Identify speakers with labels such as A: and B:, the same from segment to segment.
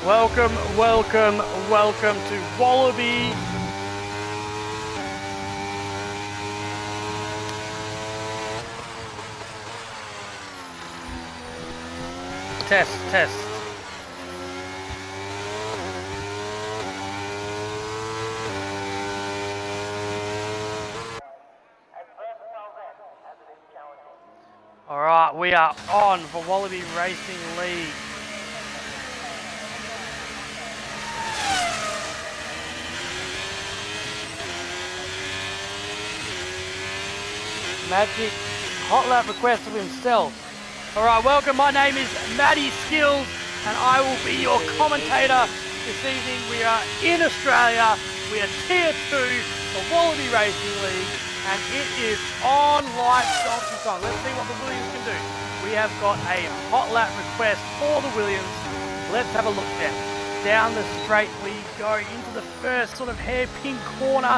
A: Welcome, welcome, welcome to Wallaby. Test. Alright, we are on for Wallaby Racing League. Magic hot lap request of himself. Alright, welcome. My name is Matty Skills and I will be your commentator this evening. We are in Australia. We are Tier 2, the Wallaby Racing League, and it is on like Donkey Kong. Let's see what the Williams can do. We have got a hot lap request for the Williams. Let's have a look then. Down the straight we go into the first sort of hairpin corner.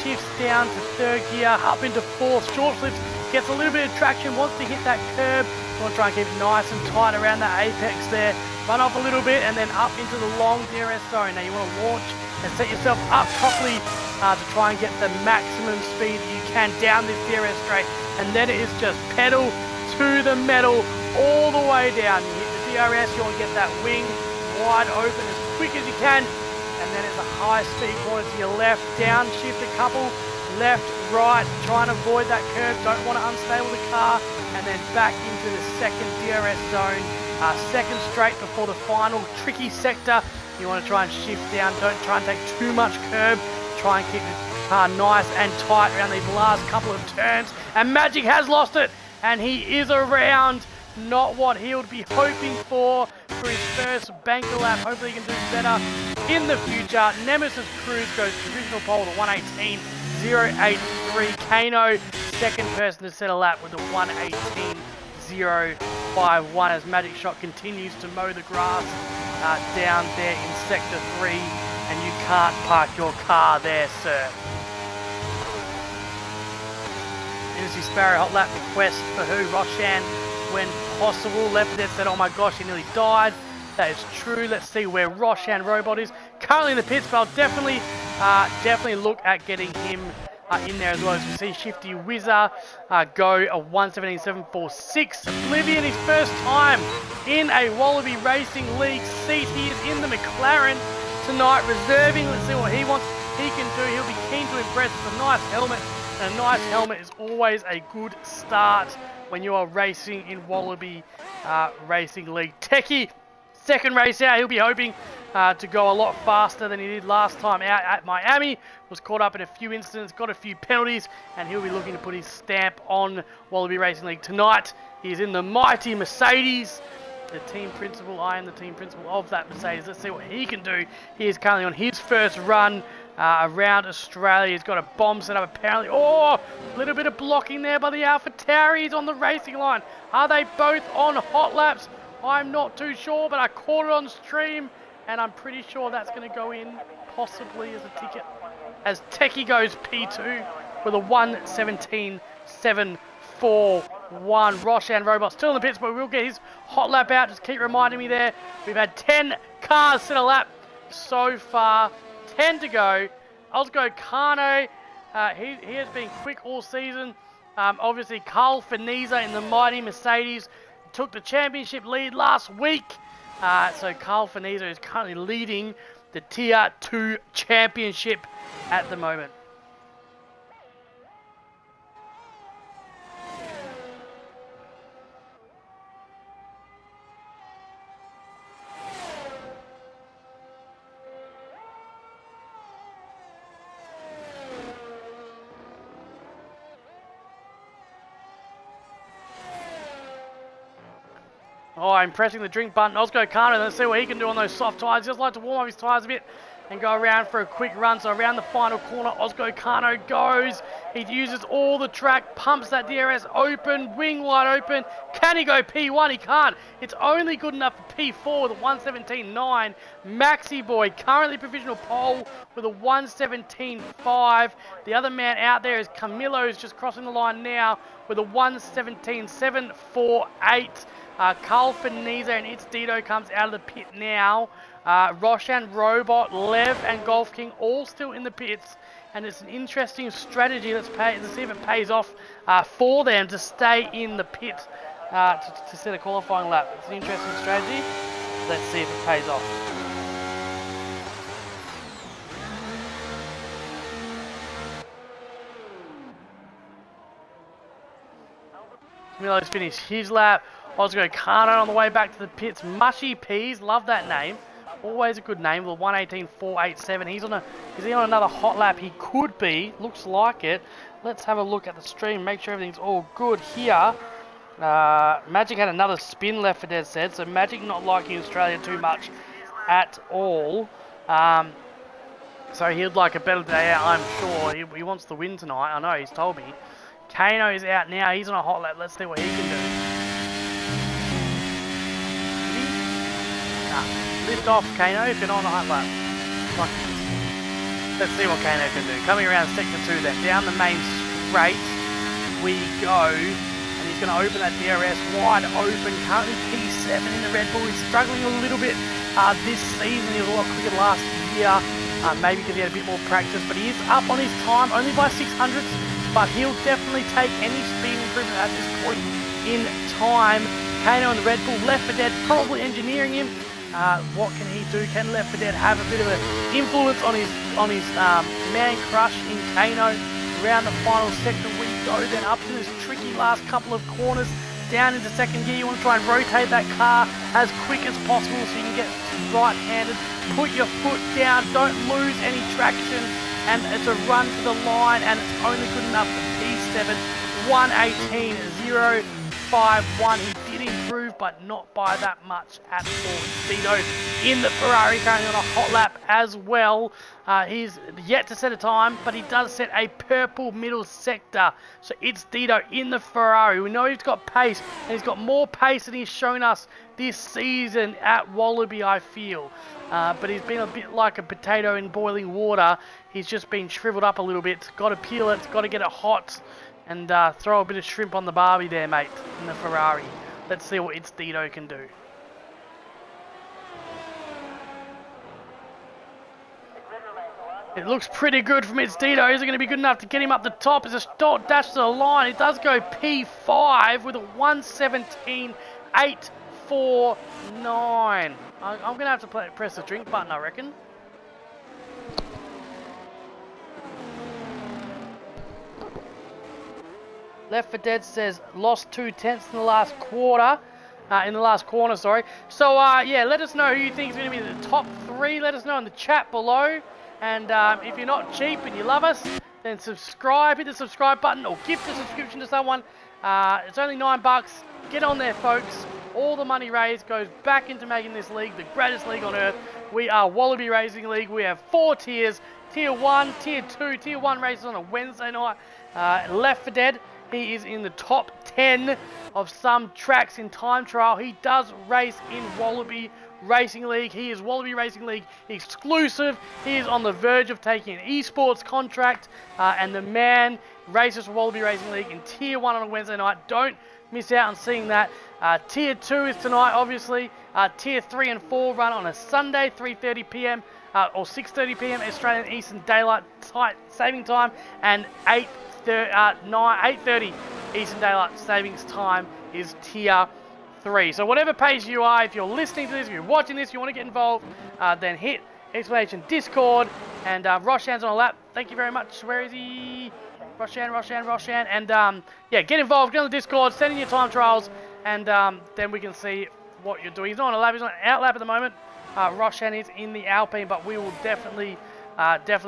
A: Shifts down to third gear, up into fourth, short slips, gets a little bit of traction, wants to hit that curb. You want to try and keep it nice and tight around the apex there. Run off a little bit and then up into the long DRS zone. Now you want to launch and set yourself up properly to try and get the maximum speed that you can down this DRS straight. And then it is just pedal to the metal all the way down. You hit the DRS, you want to get that wing wide open as quick as you can. And then it's a high speed corner to your left, downshift a couple, left, right, try and avoid that curve, don't want to unstable the car, and then back into the second DRS zone, second straight before the final tricky sector. You want to try and shift down, don't try and take too much curb, try and keep the car nice and tight around these last couple of turns, and Magic has lost it, and he is around, not what he would be hoping for his first banker lap. Hopefully he can do better in the future. Nemesis Cruz goes provisional pole to 118.083. Kano, second person to set a lap with a 118.051 as Magic Shot continues to mow the grass down there in Sector 3, and you can't park your car there, sir. Industry Sparrow hot lap request for who? Roshan, when possible. Left there said, oh my gosh, he nearly died. That is true. Let's see where Roshan Robot is. Currently in the pits, but I'll definitely look at getting him in there as well. As we see Shifty Whizzer go a 117.746. Oblivion, his first time in a Wallaby Racing League seat. He is in the McLaren tonight, reserving. Let's see what he wants. He can do. He'll be keen to impress. It's a nice helmet. And a nice helmet is always a good start when you are racing in Wallaby Racing League. Techie, second race out, he'll be hoping to go a lot faster than he did last time out at Miami. Was caught up in a few incidents, got a few penalties, and he'll be looking to put his stamp on Wallaby Racing League tonight. He's in the mighty Mercedes. The team principal, I am the team principal of that Mercedes. Let's see what he can do. He is currently on his first run around Australia. He's got a bomb set up apparently. Oh, a little bit of blocking there by the Alpha Tauri. He's on the racing line. Are they both on hot laps? I'm not too sure, but I caught it on stream, and I'm pretty sure that's going to go in possibly as a ticket. As Techie goes P2 with a 117.741. Roshan Robot still in the pits, but we'll get his hot lap out. Just keep reminding me there. We've had 10 cars set a lap so far. 10 to go. Osgo Kano, he has been quick all season. Obviously, Carl Feniza in the mighty Mercedes took the championship lead last week. So Carl Feniza is currently leading the Tier 2 championship at the moment. Oh, I'm pressing the drink button. Osgo Kano, let's see what he can do on those soft tyres. Just like to warm up his tyres a bit and go around for a quick run. So around the final corner, Osgo Kano goes. He uses all the track, pumps that DRS open, wing wide open. Can he go P1? He can't. It's only good enough for P4 with a 117.9. Maxi Boy, currently provisional pole with a 117.5. The other man out there is Camilo, who's just crossing the line now with a 117.748. Carl Feniza and It's Dito comes out of the pit now. Roshan, Robot, Lev, and Golf King all still in the pits, and it's an interesting strategy. Let's see if it pays off for them to stay in the pit to set a qualifying lap. It's an interesting strategy. Let's see if it pays off. Milo's finished his lap. Oscar Kano on the way back to the pits. Mushy Peas, love that name. Always a good name. The 1:18.487. Is he on another hot lap? He could be. Looks like it. Let's have a look at the stream. Make sure everything's all good here. Magic had another spin, Left 4 Dead said. So Magic not liking Australia too much at all. So he'd like a better day out, I'm sure. He wants the win tonight. I know, he's told me. Kano is out now. He's on a hot lap. Let's see what he can do. Lift off, Kano, if you're not on a hot lap. Let's see what Kano can do. Coming around sector 2 then. Down the main straight we go. And he's going to open that DRS wide open. Currently P7 in the Red Bull. He's struggling a little bit this season. He was a lot quicker last year. Maybe because he had a bit more practice. But he is up on his time, only by 600ths. But he'll definitely take any speed improvement at this point in time. Kano and the Red Bull, Left 4 Dead probably engineering him. What can he do? Can Left 4 Dead have a bit of an influence on his man crush in Kano? Around the final sector we go, then up to this tricky last couple of corners, down into second gear. You want to try and rotate that car as quick as possible so you can get right-handed. Put your foot down, don't lose any traction, and it's a run to the line, and it's only good enough for P7, 1:18.051. He did improve, but not by that much at all. Dito in the Ferrari, currently on a hot lap as well. He's yet to set a time, but he does set a purple middle sector. So it's Dito in the Ferrari. We know he's got pace, and he's got more pace than he's shown us this season at Wallaby, I feel. But he's been a bit like a potato in boiling water. He's just been shriveled up a little bit. Got to peel it, got to get it hot, and throw a bit of shrimp on the barbie there, mate, in the Ferrari. Let's see what It's Dito can do. It looks pretty good from It's Dito. Is it going to be good enough to get him up the top? It's a short dash to the line. It does go P5 with a 1:17.849. I'm going to have to press the drink button, I reckon. Left 4 Dead says lost 2/10 in the last quarter. In the last corner, sorry. So, yeah, let us know who you think is going to be the top 3. Let us know in the chat below. And if you're not cheap and you love us, then subscribe. Hit the subscribe button or gift a subscription to someone. It's only $9. Get on there, folks. All the money raised goes back into making this league the greatest league on earth. We are Wallaby Racing League. We have 4 tiers. Tier 1, Tier 2. Tier 1 races on a Wednesday night. Left 4 Dead. He is in the top 10 of some tracks in time trial. He does race in Wallaby Racing League. He is Wallaby Racing League exclusive. He is on the verge of taking an esports contract. And the man races for Wallaby Racing League in Tier 1 on a Wednesday night. Don't miss out on seeing that. Tier 2 is tonight, obviously. Tier 3 and 4 run on a Sunday, 3:30 p.m. Or 6:30 p.m. Australian Eastern Daylight Saving Time. And 8:30 Eastern Daylight Savings Time is Tier 3. So whatever pace you are, if you're listening to this, if you're watching this, you want to get involved, then hit exclamation Discord. And Roshan's on a lap. Thank you very much. Where is he? Roshan. And yeah, get involved. Get on the Discord. Send in your time trials. And then we can see what you're doing. He's not on a lap. He's on an out lap at the moment. Roshan is in the Alpine, but we will definitely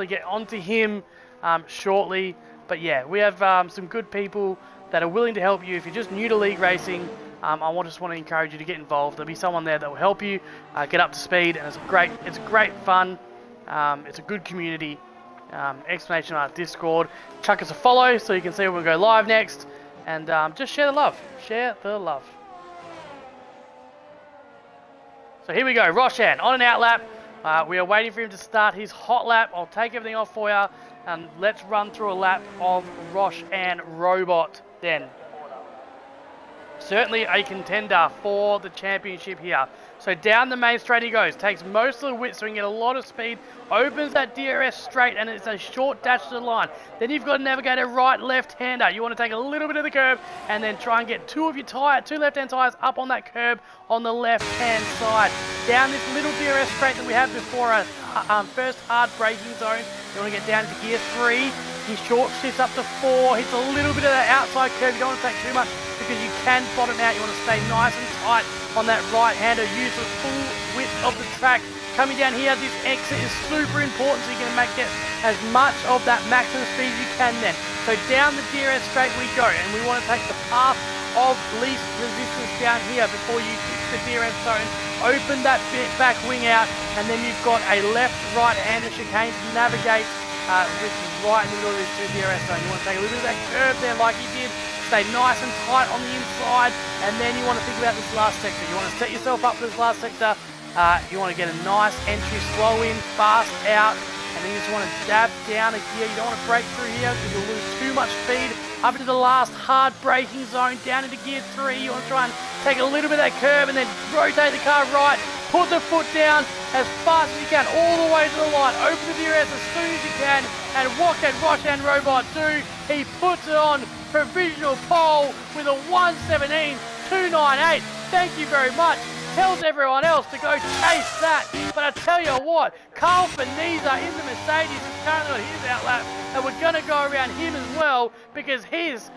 A: get onto him shortly. But yeah, we have some good people that are willing to help you. If you're just new to league racing, I just want to encourage you to get involved. There'll be someone there that will help you get up to speed, and it's great fun. It's a good community. Explanation on our Discord. Chuck us a follow so you can see when we go live next, and just share the love. Share the love. So here we go, Roshan on an out lap. We are waiting for him to start his hot lap. I'll take everything off for you. And let's run through a lap of Roshan Robot then. certainly a contender for the championship here. So down the main straight he goes, takes most of the width so he can get a lot of speed, opens that DRS straight, and it's a short dash to the line. Then you've got to navigate a right left-hander. You want to take a little bit of the curb and then try and get two left-hand tyres up on that curb on the left-hand side. Down this little DRS straight that we had before our first hard braking zone, you want to get down to gear 3. He short shifts up to 4, hits a little bit of that outside curve. You don't want to take too much because you can bottom out. You want to stay nice and tight on that right-hander. Use the full width of the track. Coming down here, this exit is super important so you can get as much of that maximum speed as you can then. So down the DRS straight we go, and we want to take the path of least resistance down here before you hit the DRS zone. Open that back wing out, and then you've got a left-right-hander chicane to navigate, which is right in the middle of this DRS zone. You want to take a little bit of that curve there like you did. Stay nice and tight on the inside, and then you want to think about this last sector. You want to set yourself up for this last sector. You want to get a nice entry, slow in, fast out, and then you just want to dab down a gear. You don't want to break through here because you'll lose too much speed. Up into the last hard braking zone, down into gear 3. You want to try and take a little bit of that curve and then rotate the car right. Put the foot down as fast as you can, all the way to the line. Open the DRS as soon as you can, and what can Roshan Robot do? He puts it on provisional pole with a 1:17.298. Thank you very much. Tells everyone else to go chase that. But I tell you what, Carl Faniza in the Mercedes is currently on his outlap, and we're going to go around him as well because he is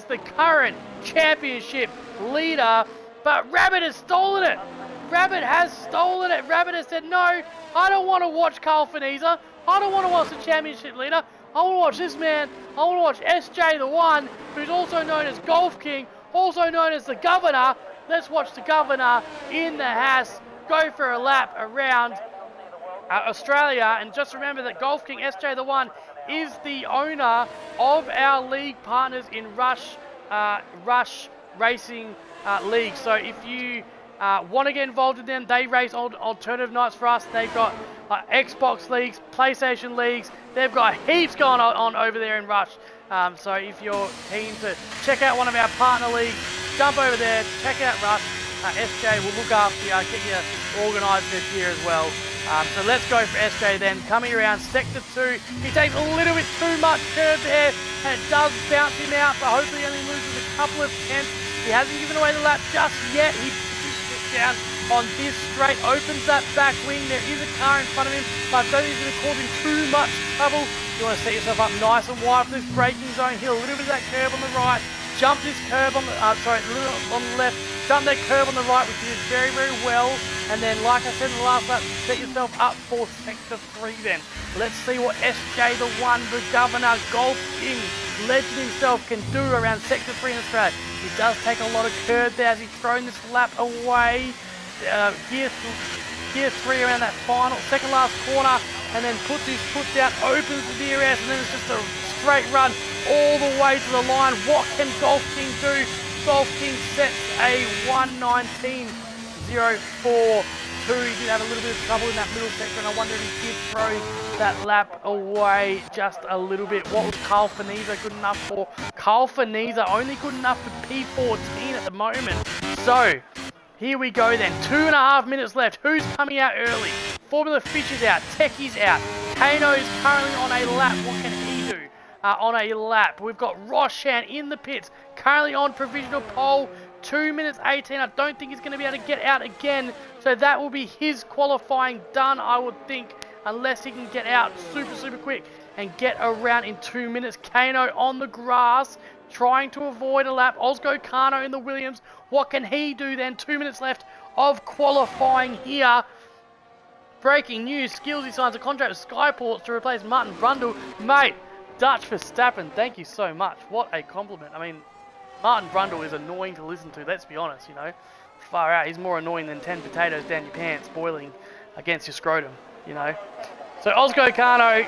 A: the current championship leader. But Rabbit has stolen it. Rabbit has stolen it. Rabbit has said, no, I don't want to watch Carl Faniza. I don't want to watch the championship leader. I want to watch this man. I want to watch SJ the One, who's also known as Golf King, also known as the Governor. Let's watch the Governor in the Haas go for a lap around Australia. And just remember that Golf King SJ the One is the owner of our league partners in Rush Racing League. So if you want to get involved in them, they race alternative nights for us. They've got Xbox leagues, PlayStation leagues. They've got heaps going on over there in Rush. So if you're keen to check out one of our partner leagues, jump over there, check out Rush. SJ will look after you, get you organised this year as well. So let's go for SJ then. Coming around Sector 2, he takes a little bit too much curve there, and it does bounce him out, but hopefully he only loses a couple of tenths. He hasn't given away the lap just yet. He pushes down on this straight, opens that back wing. There is a car in front of him, but I don't think he's going to cause him too much trouble. You want to set yourself up nice and wide for this braking zone. Hit a little bit of that curve on the right. Jump this curve on the, a little on the left. Jump that curve on the right, which you did very, very well. And then, like I said in the last lap, set yourself up for Sector 3 then. Let's see what SJ the One, the Governor, Golf King, legend himself can do around Sector 3 in Australia. He does take a lot of curve there as he's thrown this lap away. Gear 3 around that second last corner, and then puts his foot down, opens the DRS, and then it's just a straight run all the way to the line. What can Golf King do? Golf King sets a 1:19.042. He did have a little bit of trouble in that middle sector, and I wonder if he did throw that lap away just a little bit. What was Carl Faniza good enough for? Carl Faniza only good enough for P14 at the moment. So here we go then. 2.5 minutes left. Who's coming out early? Formula Fish is out. Techie's out. Kano is currently on a lap. What can he do on a lap? We've got Roshan in the pits, currently on provisional pole. 2 minutes 18. I don't think he's going to be able to get out again. So that will be his qualifying done, I would think, unless he can get out super, super quick and get around in 2 minutes. Kano on the grass, trying to avoid a lap. Ozgo Kano in the Williams. What can he do then? 2 minutes left of qualifying here. Breaking news, Skillsy signs a contract with Skyports to replace Martin Brundle. Mate, Dutch Verstappen, thank you so much. What a compliment. I mean, Martin Brundle is annoying to listen to, let's be honest, you know. Far out, he's more annoying than 10 potatoes down your pants boiling against your scrotum, you know. So Ozgo Kano,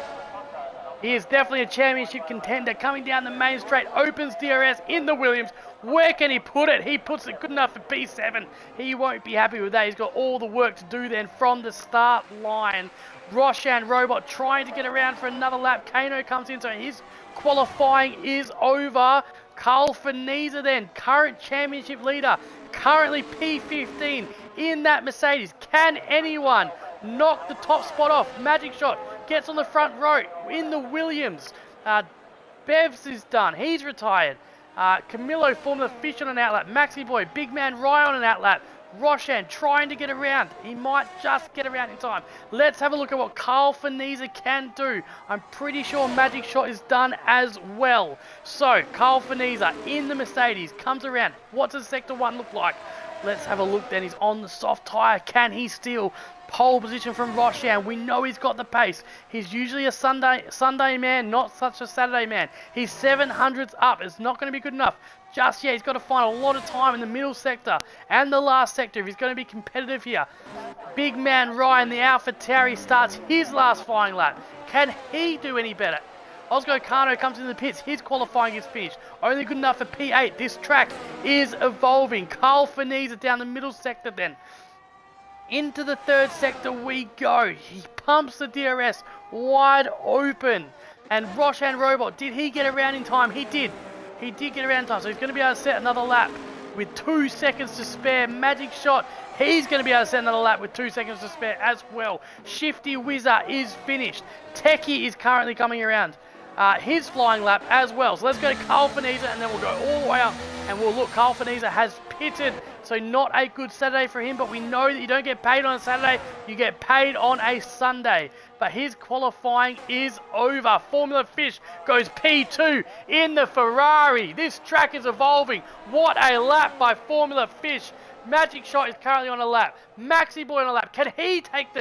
A: he is definitely a championship contender. Coming down the main straight, opens DRS in the Williams. Where can he put it? He puts it good enough for P7. He won't be happy with that. He's got all the work to do then from the start line. Roshan Robot trying to get around for another lap. Kano comes in, so his qualifying is over. Carl Finisa then, current championship leader, currently P15 in that Mercedes. Can anyone knock the top spot off? Magic Shot gets on the front row in the Williams. Bevs is done. He's retired. Camillo Formula Fish on an outlap. Maxi Boy, Big Man Rye on an outlap. Roshan trying to get around. He might just get around in time. Let's have a look at what Carl Finisa can do. I'm pretty sure Magic Shot is done as well. So, Carl Finisa in the Mercedes comes around. What does Sector 1 look like? Let's have a look then. He's on the soft tyre. Can he steal pole position from Roshan? We know he's got the pace. He's usually a Sunday man, not such a Saturday man. He's 700s up. It's not going to be good enough just yet. He's got to find a lot of time in the middle sector and the last sector if he's going to be competitive here. Big Man Ryan, the Alpha Tauri, starts his last flying lap. Can he do any better? Osgo Kano comes into the pits. His qualifying is finished. Only good enough for P8. This track is evolving. Carl Finisa down the middle sector then. Into the third sector we go. He pumps the DRS wide open. And Roshan Robot, did he get around in time? He did. He did get around in time. So he's going to be able to set another lap with 2 seconds to spare. Magic Shot, he's going to be able to set another lap with 2 seconds to spare as well. Shifty Whizzer is finished. Techie is currently coming around. His flying lap as well. So let's go to Carl Finisa and then we'll go all the way up and we'll look. Carl Finisa has pitted, so not a good Saturday for him, but we know that you don't get paid on a Saturday, you get paid on a Sunday. But his qualifying is over. Formula Fish goes P2 in the Ferrari. This track is evolving. What a lap by Formula Fish. Magic Shot is currently on a lap. Maxi Boy on a lap. Can he take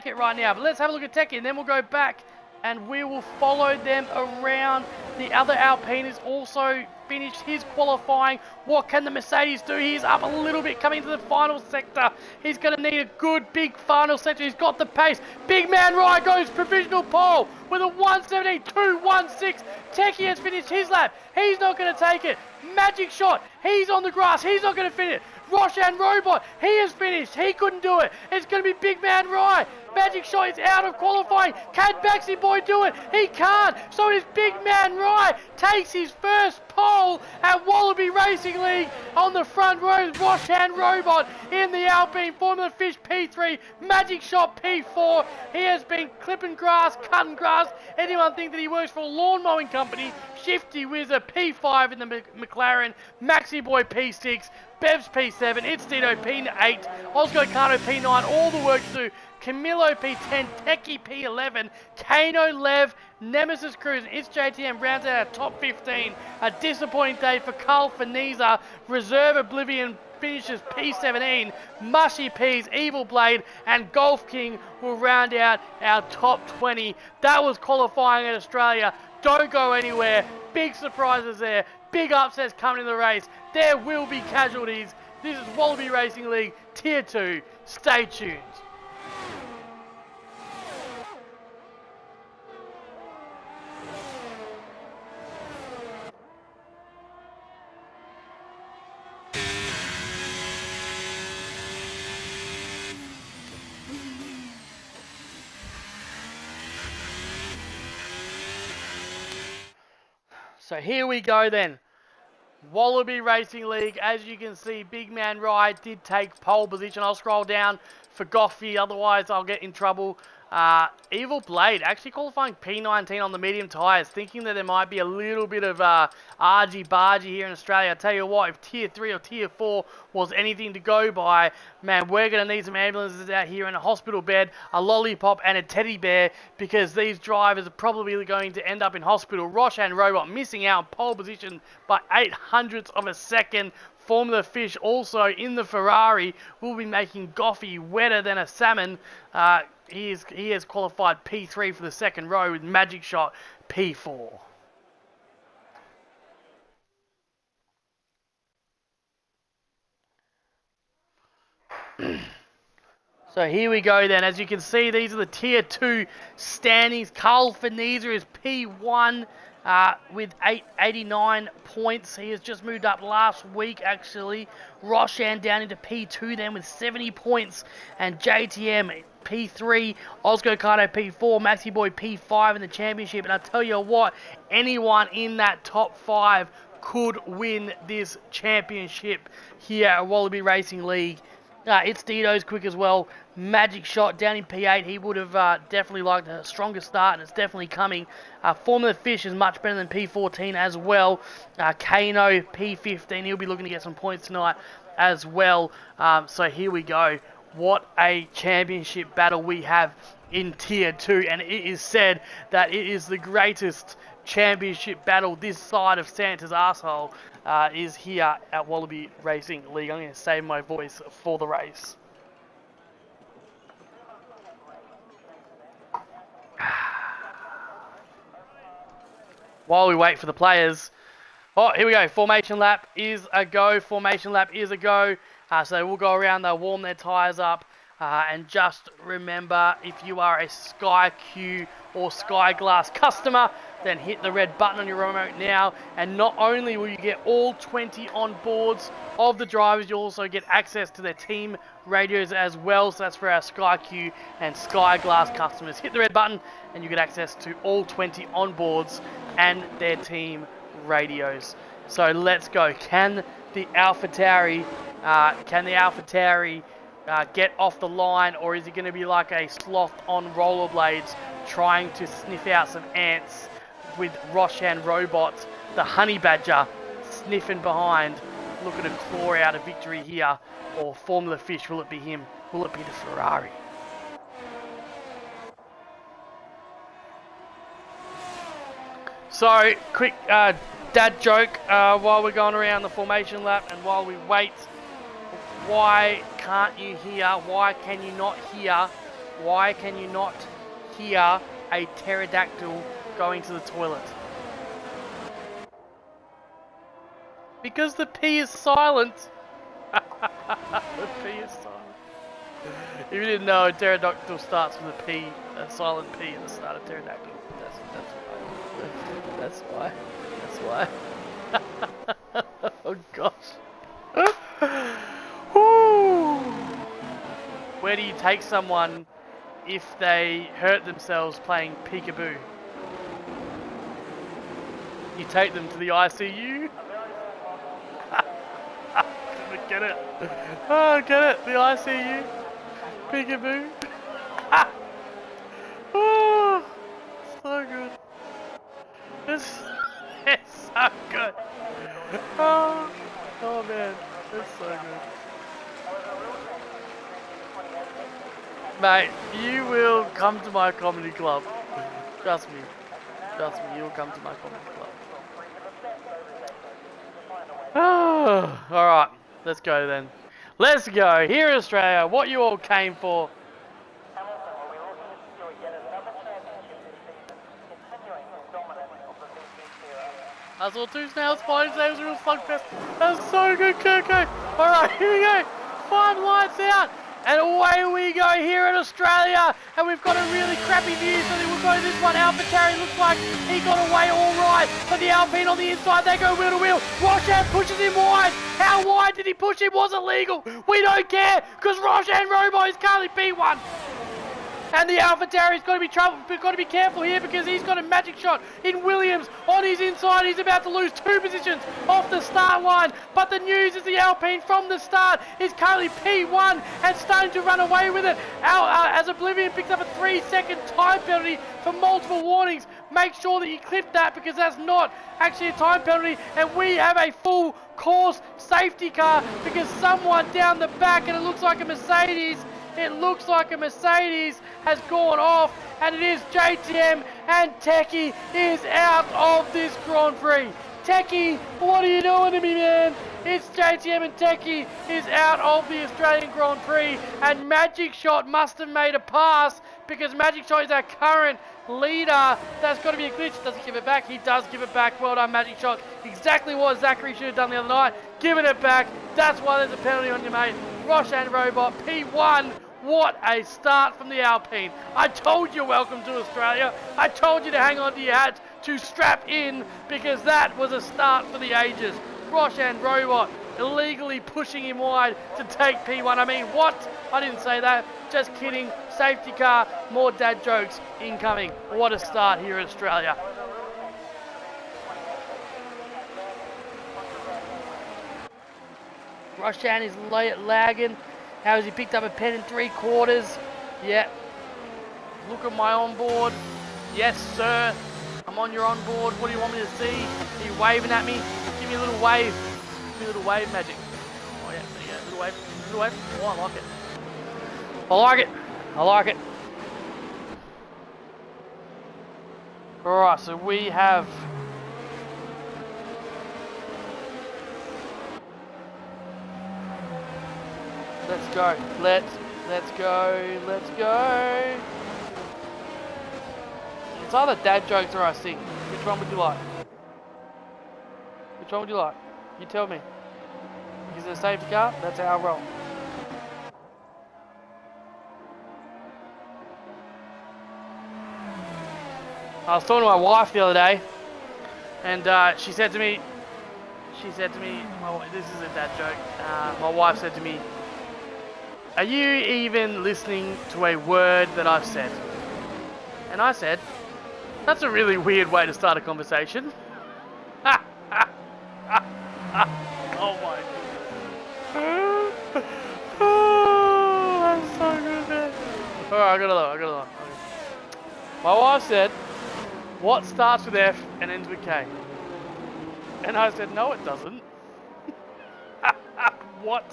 A: it right now? But let's have a look at Techie and then we'll go back and we will follow them around. The other Alpine is also finished his qualifying. What can the Mercedes do? He's up a little bit coming to the final sector. He's going to need a good big final sector. He's got the pace. Big Man Ryan goes provisional pole with a 1:17.216. Techie has finished his lap. He's not going to take it. Magic Shot, he's on the grass. He's not going to finish. Roshan Robot, he has finished. He couldn't do it. It's going to be Big Man Rye. Magic Shot is out of qualifying. Can Maxi Boy do it? He can't. So it is Big Man Rye takes his first pole at Wallaby Racing League on the front row. Roshan Robot in the Alpine. Formula Fish P3. Magic Shot P4. He has been clipping grass, cutting grass. Anyone think that he works for a lawn mowing company? Shifty Whizzer P5 in the McLaren. Maxi Boy P6. Bevs P7. It's Dino P8. Osgo Kano P9. All the work to do. Camillo P10, Techie P11, Kano Lev, Nemesis Cruise, It's JTM rounds out our top 15. A disappointing day for Carl Finisa. Reserve Oblivion finishes P17. Mushy Peas, Evil Blade, and Golf King will round out our top 20. That was qualifying in Australia. Don't go anywhere. Big surprises there. Big upsets coming in the race. There will be casualties. This is Wallaby Racing League Tier 2. Stay tuned. So here we go then. Wallaby Racing League, as you can see, Big Man Rye did take pole position. I'll scroll down for Goffey, otherwise I'll get in trouble. Evil Blade actually qualifying P19 on the medium tyres, thinking that there might be a little bit of argy-bargy here in Australia. I tell you what, if Tier 3 or Tier 4 was anything to go by, man, we're going to need some ambulances out here in a hospital bed, a lollipop and a teddy bear, because these drivers are probably going to end up in hospital. Roshan Robot missing out on pole position by 800ths of a second. Formula Fish also in the Ferrari will be making Goffey wetter than a salmon. He has qualified P3 for the second row with Magic Shot P4. So here we go then. As you can see, these are the Tier 2 standings. Carl Finisa is P1. with 89 points. He has just moved up last week, actually. Roshan down into P2 then with 70 points. And JTM P3, Osgo Cardo P4, Maxi Boy P5 in the championship. And I tell you what, anyone in that top 5 could win this championship here at Wallaby Racing League. It's Dito's quick as well. Magic Shot down in P8. He would have definitely liked a stronger start, and it's definitely coming. Formula Fish is much better than P14 as well. Kano P15. He'll be looking to get some points tonight as well. So here we go. What a championship battle we have in Tier 2. And it is said that it is the greatest championship battle this side of Santa's arsehole is here at Wallaby Racing League. I'm going to save my voice for the race. While we wait for the players. Oh, here we go. Formation lap is a go. Formation lap is a go. So they will go around, they'll warm their tyres up. And just remember, if you are a Sky Q or Sky Glass customer, then hit the red button on your remote now. And not only will you get all 20 on boards of the drivers, you'll also get access to their team radios as well. So that's for our Sky Q and Sky Glass customers. Hit the red button and you get access to all 20 on boards and their team radios. So let's go. Can the AlphaTauri get off the line, or is it going to be like a sloth on rollerblades trying to sniff out some ants with Roshan Robot, the honey badger, sniffing behind, looking to claw out a victory here? Or Formula Fish, will it be him? Will it be the Ferrari? So, quick dad joke while we're going around the formation lap and while we wait. Why can't you hear, why can you not hear a pterodactyl going to the toilet? Because the P is silent. The P is silent. If you didn't know, a pterodactyl starts with a P, a silent P at the start of pterodactyl. That's why. Oh gosh. Where do you take someone if they hurt themselves playing peekaboo? You take them to the ICU? Get it? Oh, get it? The ICU? Peekaboo? Oh, so good. It's so good. Oh man, it's so good. Mate, you will come to my comedy club. Trust me, you'll come to my comedy club. Alright, let's go then. Let's go. Here in Australia, what you all came for. I saw two snails fighting, it was a real slugfest. That was so good, Kirko. Alright, here we go. 5 lights out. And away we go here in Australia. And we've got a really crappy view, so we'll go to this one. AlphaTauri looks like he got away all right. But the Alpine on the inside, they go wheel to wheel. Roshan pushes him wide. How wide did he push him? Was it legal? We don't care, because Roshan Robo is currently P1. And the AlphaTauri's got to be trouble. We've got to be careful here because he's got a magic shot in Williams on his inside. He's about to lose 2 positions off the start line. But the news is the Alpine from the start is currently P1 and starting to run away with it. As Oblivion picks up a 3-second time penalty for multiple warnings. Make sure that you clip that because that's not actually a time penalty. And we have a full course safety car because someone down the back, and it looks like a Mercedes, has gone off, and it is JTM, and Techie is out of this Grand Prix. Techie, what are you doing to me, man? It's JTM and Techie is out of the Australian Grand Prix, and Magic Shot must have made a pass because Magic Shot is our current leader. That's got to be a glitch. Does he give it back? He does give it back. Well done, Magic Shot. Exactly what Zachary should have done the other night. Giving it back. That's why there's a penalty on you, mate. Roshan Robot, P1. What a start from the Alpine. I told you welcome to Australia. I told you to hang on to your hats to strap in, because that was a start for the ages. Roshan Robot illegally pushing him wide to take P1. I mean, what? I didn't say that. Just kidding. Safety car, more dad jokes incoming. What a start here in Australia. Roshan is lagging. How has he picked up a pen in 3/4? Yeah. Look at my onboard. Yes, sir. I'm on your onboard. What do you want me to see? Are you waving at me? Give me a little wave. Give me a little wave magic. Oh, yeah. There you go. Little wave. Little wave. Oh, I like it. I like it. I like it. Alright, so we have... Let's go. Let's go. Let's go. It's either dad jokes or I sing. Which one would you like? Which one would you like? You tell me. Is it a safety car? That's how I roll. I was talking to my wife the other day, and she said to me, this is a dad joke. My wife said to me, "Are you even listening to a word that I've said?" And I said, "That's a really weird way to start a conversation." Oh my goodness. Oh, that's so good, man. Alright, I got another one. My wife said, "What starts with F and ends with K?" And I said, "No, it doesn't." What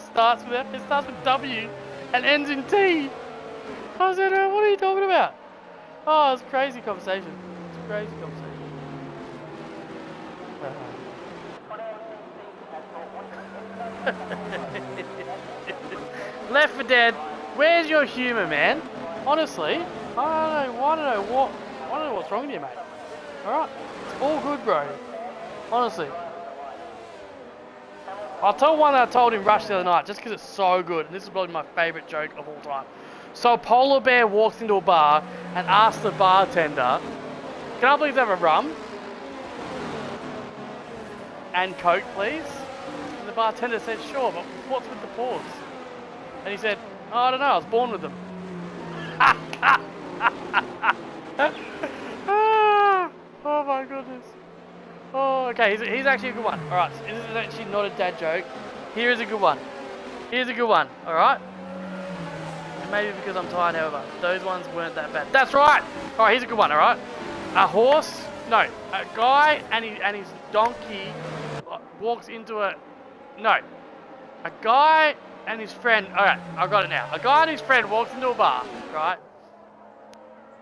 A: starts with F? It starts with W and ends in T. I said, "What are you talking about?" Oh, it's a crazy conversation. It's a crazy conversation. Left for Dead, where's your humour, man? Honestly, I don't know what's wrong with you, mate. Alright? It's all good, bro. Honestly. I'll tell one that I told in Rush the other night, just because it's so good, and this is probably my favourite joke of all time. So a polar bear walks into a bar and asks the bartender, "Can I please have a rum? And Coke, please?" And the bartender said, "Sure, but what's with the pause?" And he said, "Oh, I don't know, I was born with them." Oh my goodness. Oh, okay, here's actually a good one. Alright, so this is actually not a dad joke. Here is a good one. Here's a good one, alright? Maybe because I'm tired, however. Those ones weren't that bad. That's right! Alright, here's a good one, alright? A guy and his donkey walks into a... No. A guy and his friend... Alright, I got it now. A guy and his friend walks into a bar, right?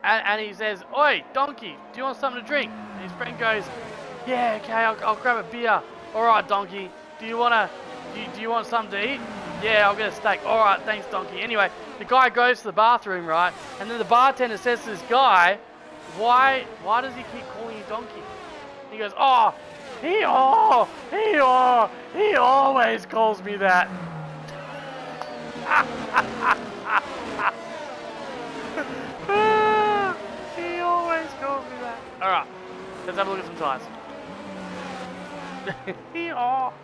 A: And he says, "Oi, donkey, do you want something to drink?" And his friend goes, "Yeah, okay, I'll grab a beer." "Alright, donkey, do you want something to eat?" "Yeah, I'll get a steak." "Alright, thanks, donkey." Anyway, the guy goes to the bathroom, right? And then the bartender says to this guy, why does he keep calling you donkey? And he goes, he always calls me that." He always calls me that. Alright, let's have a look at some tires. He always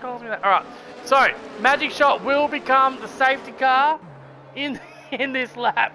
A: calls me that. Alright, so Magic Shot will become the safety car in this lap.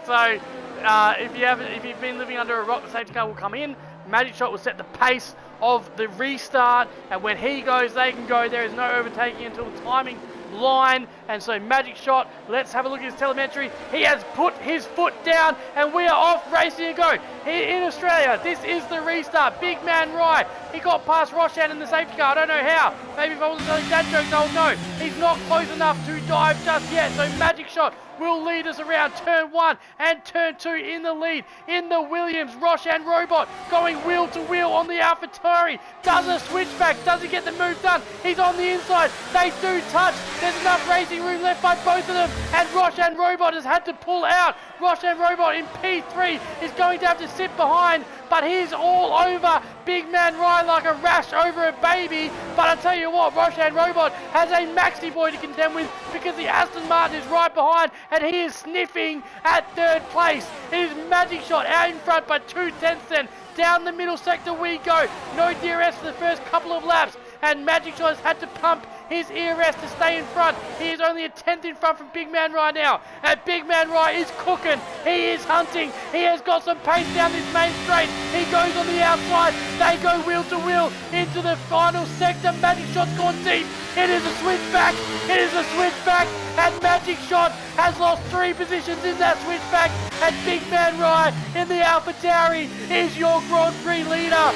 A: So if you've been living under a rock, the safety car will come in. Magic Shot will set the pace of the restart, and when he goes, they can go. There is no overtaking until the timing line. And so Magic Shot, let's have a look at his telemetry. He has put his foot down, and we are off, racing to go. In Australia, this is the restart. Big man Rye, he got past Roshan in the safety car. I don't know how. Maybe if I wasn't telling dad jokes, I would know. He's not close enough to dive just yet. So Magic Shot will lead us around turn 1 and turn 2 in the lead. In the Williams, Roshan Robot going wheel to wheel on the AlphaTauri. Does a switchback. Does he get the move done? He's on the inside. They do touch. There's enough racing room left by both of them, and Roshan Robot has had to pull out. Roshan Robot in P3 is going to have to sit behind, but he's all over Big Man Ryan like a rash over a baby. But I tell you what, Roshan Robot has a Maxi Boy to contend with because the Aston Martin is right behind and he is sniffing at third place. It is Magic Shot out in front by 2/10 then. Down the middle sector we go. No DRS for the first couple of laps, and Magic Shot has had to pump his ERS to stay in front. He is only a 10th in front from Big Man Rye now. And Big Man Rye is cooking. He is hunting. He has got some pace down this main straight. He goes on the outside. They go wheel to wheel into the final sector. Magic Shot's gone deep. It is a switchback. It is a switchback. And Magic Shot has lost 3 positions in that switchback. And Big Man Rye in the Alpha Tauri is your Grand Prix leader.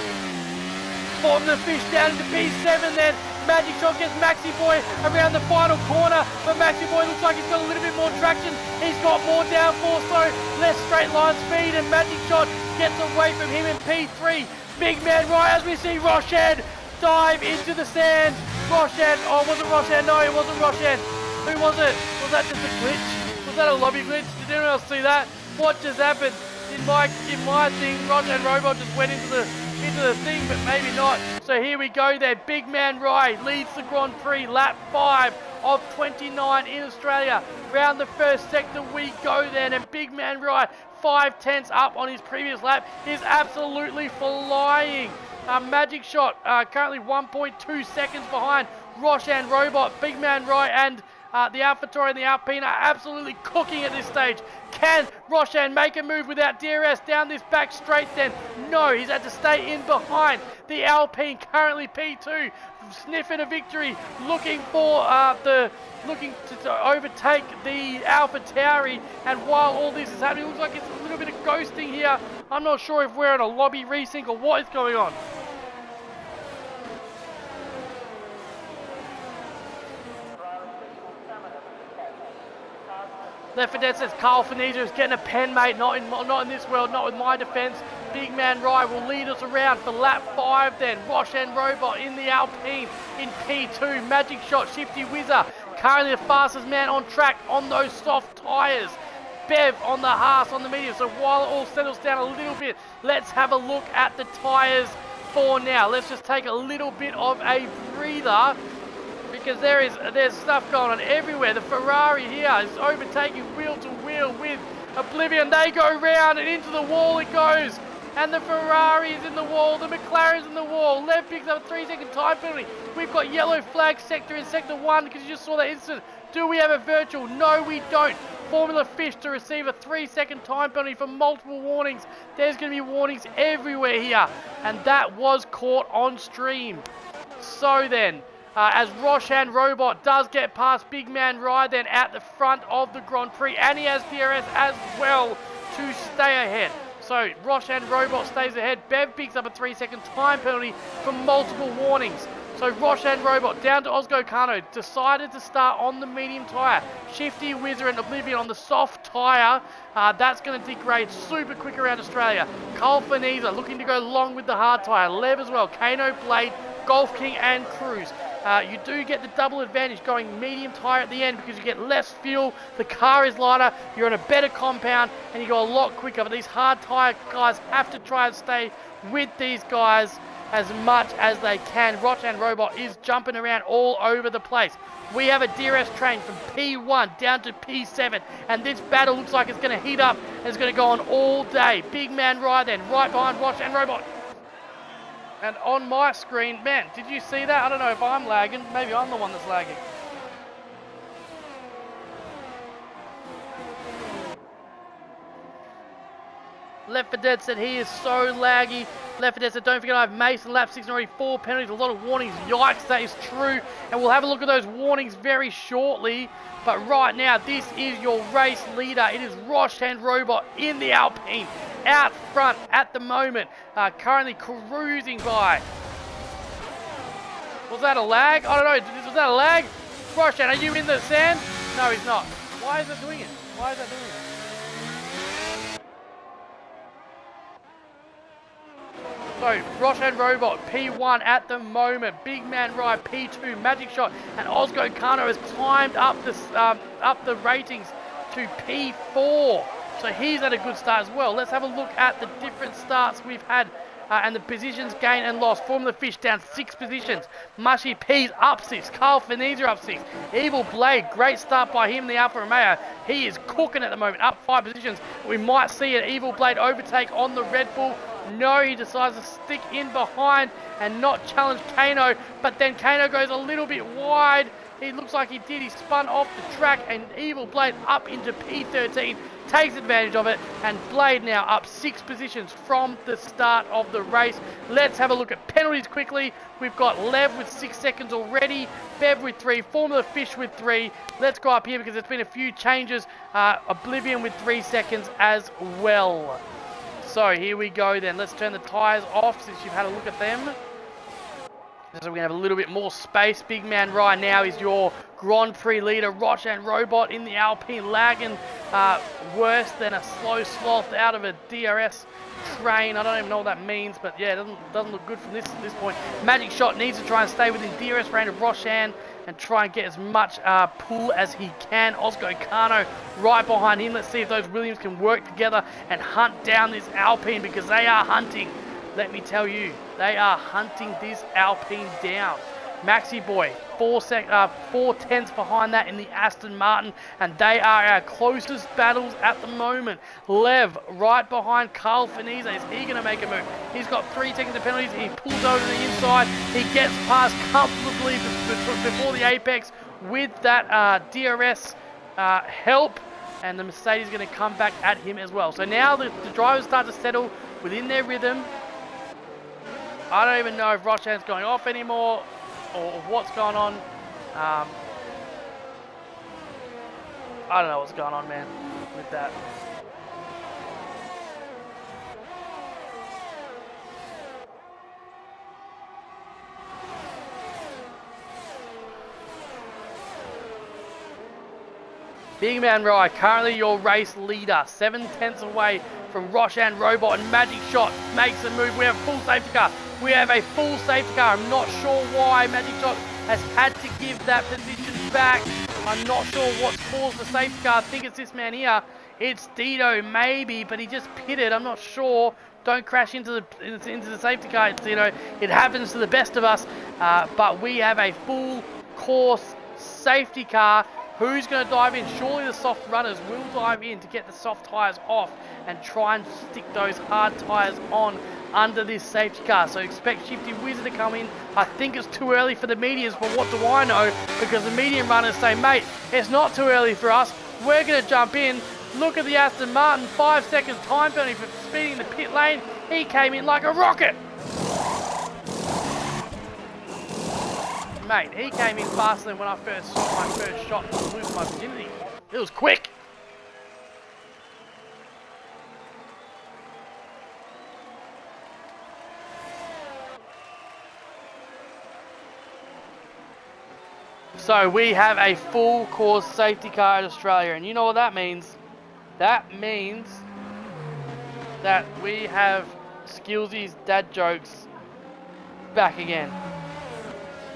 A: Form the fish down into P7 then. Magic Shot gets Maxi Boy around the final corner, but Maxi Boy looks like he's got a little bit more traction. He's got more downforce, so less straight line speed, and Magic Shot gets away from him in P3. Big Man Rye, as we see Roshan dive into the sand. Roshan, oh, was it Roshan? No, it wasn't Roshan. Who was it? Was that just a glitch? Was that a lobby glitch? Did anyone else see that? What just happened? In my thing, Roshan Robot just went into the thing, but maybe not. So here we go there. Big Man Rye leads the Grand Prix, lap 5 of 29 in Australia. Round the first sector we go then, and Big Man Rye 5/10 up on his previous lap. He's absolutely flying. Magic Shot currently 1.2 seconds behind Roshan Robot. Big Man Rye and the AlphaTauri and the Alpine are absolutely cooking at this stage. Can Roshan make a move without DRS down this back straight then? No, he's had to stay in behind. The Alpine currently P2, sniffing a victory, looking to overtake the AlphaTauri. And while all this is happening, it looks like it's a little bit of ghosting here. I'm not sure if we're in a lobby resync or what is going on. Left for Dead says Carl Finizia is getting a pen, mate. Not in this world, not with my defence. Big Man Rye will lead us around for lap 5 then. Roshan Robot in the Alpine in P2. Magic Shot, Shifty Whizzer, currently the fastest man on track on those soft tyres. Bev on the Haas on the medium. So while it all settles down a little bit, let's have a look at the tyres for now. Let's just take a little bit of a breather, because there's stuff going on everywhere. The Ferrari here is overtaking wheel to wheel with Oblivion. They go round and into the wall it goes. And the Ferrari is in the wall. The McLaren's in the wall. Lev picks up a 3-second time penalty. We've got yellow flag sector in sector 1 because you just saw that incident. Do we have a virtual? No, we don't. Formula Fish to receive a 3-second time penalty for multiple warnings. There's going to be warnings everywhere here. And that was caught on stream. So then, as Roshan Robot does get past Big Man Rye then at the front of the Grand Prix, and he has DRS as well to stay ahead. So Roshan Robot stays ahead. Bev picks up a 3-second time penalty for multiple warnings. So Roshan Robot down to Ozgo Kano, decided to start on the medium tyre. Shifty Whizzer and Oblivion on the soft tyre. That's going to degrade super quick around Australia. Carl Finizia looking to go long with the hard tyre. Lev as well. Kano, Blade, Golf King and Cruz. You do get the double advantage going medium tyre at the end because you get less fuel, the car is lighter, you're in a better compound, and you go a lot quicker. But these hard tyre guys have to try and stay with these guys as much as they can. Roshan Robot is jumping around all over the place. We have a DRS train from P1 down to P7, and this battle looks like it's going to heat up and it's going to go on all day. Big Man Rye then, right behind Roshan Robot. And on my screen, man, did you see that? I don't know if I'm lagging. Maybe I'm the one that's lagging. Left for Dead said he is so laggy. Left for Dead said, don't forget I have Mason lap 6 and already 4 penalties, a lot of warnings. Yikes, that is true. And we'll have a look at those warnings very shortly. But right now, this is your race leader. It is Roshan Robot in the Alpine. Out front at the moment, currently cruising by. Was that a lag? I don't know, was that a lag? Roshan, are you in the sand? No, he's not. Why is it doing it? Why is that doing it? So, Roshan Robot, P1 at the moment. Big Man Rye, P2, Magic Shot, and Ozgo Kano has climbed up the ratings to P4. So he's had a good start as well. Let's have a look at the different starts we've had and the positions gained and lost. Formula Fish down 6 positions. Mushy P's up 6. Carl Finese up 6. Evil Blade, great start by him, the Alfa Romeo. He is cooking at the moment, up 5 positions. We might see an Evil Blade overtake on the Red Bull. No, he decides to stick in behind and not challenge Kano. But then Kano goes a little bit wide. He looks like he did. He spun off the track and Evil Blade up into P13. Takes advantage of it, and Blade now up 6 positions from the start of the race. Let's have a look at penalties quickly. We've got Lev with 6 seconds already, Bev with 3, Formula Fish with 3. Let's go up here because there's been a few changes. Oblivion with 3 seconds as well. So here we go then. Let's turn the tyres off since you've had a look at them. So we're going to have a little bit more space. Big Man Rye now is your Grand Prix leader. Roshan Robot in the Alpine lagging worse than a slow sloth out of a DRS train. I don't even know what that means, but yeah, it doesn't look good from this point. Magic Shot needs to try and stay within DRS range of Roshan and try and get as much pull as he can. Ozgo Kano right behind him. Let's see if those Williams can work together and hunt down this Alpine, because they are hunting. Let me tell you, they are hunting this Alpine down. Maxi Boy, 4 tenths behind that in the Aston Martin, and they are our closest battles at the moment. Lev right behind Carl Finese. Is he going to make a move? He's got 3 seconds of penalties. He pulls over to the inside. He gets past comfortably before the apex with that DRS help, and the Mercedes is going to come back at him as well. So now the drivers start to settle within their rhythm. I don't even know if Roshan's going off anymore or what's going on. I don't know what's going on, man, with that. Big Man Rye, currently your race leader, 7 tenths away from Roshan Robot, and Magic Shot makes a move. We have full safety car. We have a full safety car. I'm not sure why Magic Shot has had to give that position back. I'm not sure what's caused the safety car. I think it's this man here. It's Dito, maybe, but he just pitted. I'm not sure. Don't crash into the safety car. It's, you know, it happens to the best of us. But we have a full course safety car. Who's going to dive in? Surely the soft runners will dive in to get the soft tyres off and try and stick those hard tyres on under this safety car. So expect Shifty Wizard to come in. I think it's too early for the mediums, but what do I know? Because the medium runners say, mate, it's not too early for us. We're going to jump in. Look at the Aston Martin, 5 seconds time penalty for speeding in the pit lane. He came in like a rocket. Mate, he came in faster than when I first shot my first shot to lose my virginity. It was quick. So we have a full course safety car in Australia, and you know what that means? That means that we have Skillsy's dad jokes back again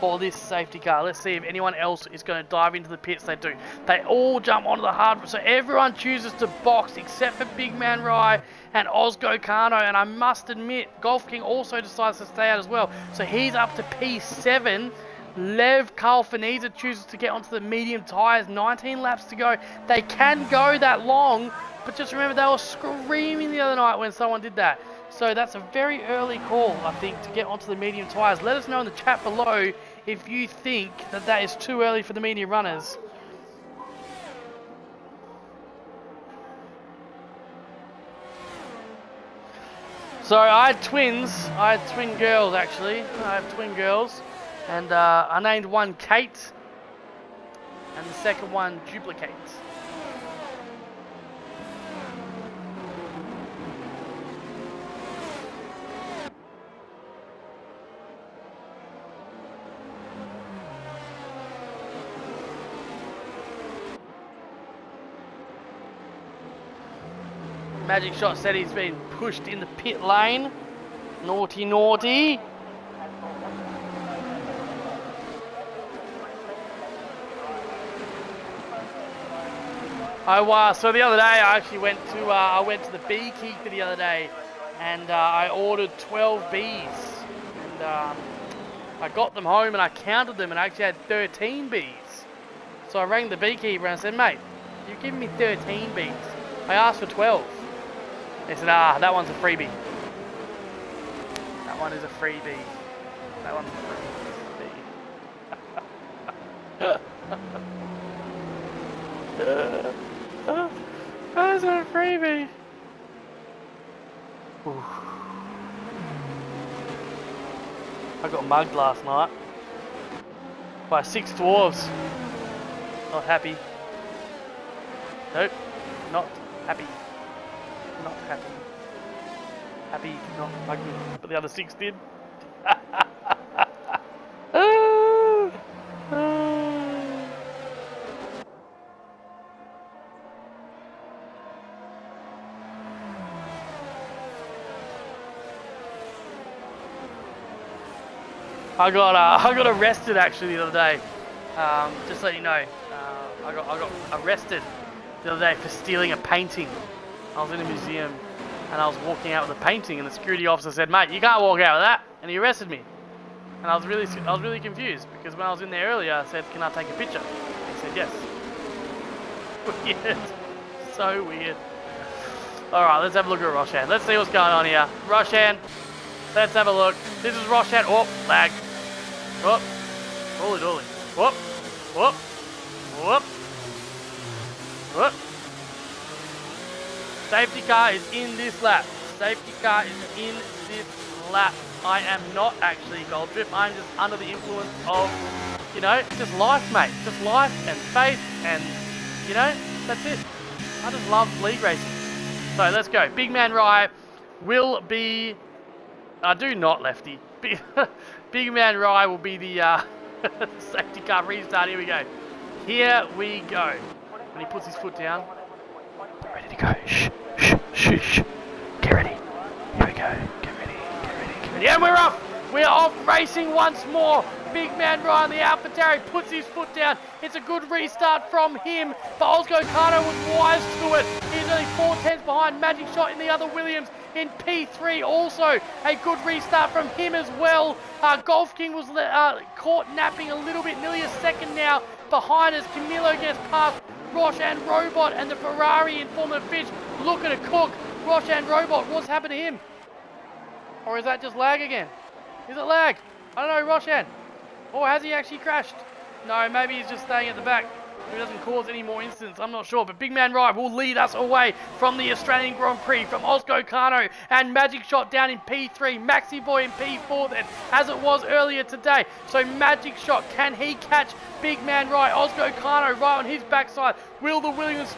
A: for this safety car. Let's see if anyone else is going to dive into the pits. They do. They all jump onto the hard, so everyone chooses to box except for Big Man Rye and Ozgo Kano, and I must admit, Golf King also decides to stay out as well. So he's up to P7. Lev Carl Finese chooses to get onto the medium tyres. 19 laps to go. They can go that long, but just remember they were screaming the other night when someone did that. So that's a very early call, I think, to get onto the medium tyres. Let us know in the chat below if you think that that is too early for the medium runners. So I had twins. I had twin girls, actually. I have twin girls. And I named one Kate, and the second one Duplicate. Magic Shot said he's been pushed in the pit lane. Naughty, naughty. So the other day I actually went to the bee keeper the other day, and I ordered 12 bees, and I got them home and I counted them and I actually had 13 bees. So I rang the beekeeper and I said, mate, you've given me 13 bees. I asked for 12. They said, that one's a freebie. That one is a freebie. That one's a freebie. That's a freebie. Ooh. I got mugged last night by 6 dwarves. Not happy. Nope, not happy. Not happy. Happy did not mug me, but the other 6 did. I got arrested actually the other day. Just to let you know, I got arrested the other day for stealing a painting. I was in a museum and I was walking out with a painting, and the security officer said, "Mate, you can't walk out with that," and he arrested me. And I was really confused, because when I was in there earlier, I said, "Can I take a picture?" And he said, "Yes." Weird, so weird. All right, let's have a look at Roshan. Let's see what's going on here. Roshan, let's have a look. This is Roshan. Oh, lag. Whoop. Holy dolly. Whoop. Whoop. Whoop. Whoop. Safety car is in this lap. Safety car is in this lap. I am not actually Gold Drip. I'm just under the influence of, just life, mate. Just life and faith and, that's it. I just love league racing. So let's go. Big Man Rye will be... I do not, Lefty. Big Man Rye will be the safety car restart. Here we go. Here we go. When he puts his foot down. Get ready to go. Shh, shh, shh, shh. Get ready. Here we go. Get ready, get ready, get ready. And we're off. We're off racing once more. Big Man Ryan, the AlphaTauri, puts his foot down. It's a good restart from him, but Ozgo Kano was wise to it. He's only 4/10 behind Magic Shot in the other Williams in P3. Also, a good restart from him as well. Golf King was caught napping a little bit, nearly a second now behind as Camilo gets past Roshan Robot and the Ferrari in Formula Fish looking to cook. Roshan Robot, what's happened to him? Or is that just lag again? Is it lag? I don't know, Roshan. Or has he actually crashed? No, maybe he's just staying at the back. He doesn't cause any more incidents, I'm not sure. But Big Man Rye will lead us away from the Australian Grand Prix from Ozgo Kano and Magic Shot down in P3. Maxi Boy in P4 then, as it was earlier today. So Magic Shot, can he catch Big Man Rye? Ozgo Kano right on his backside. Will the Williams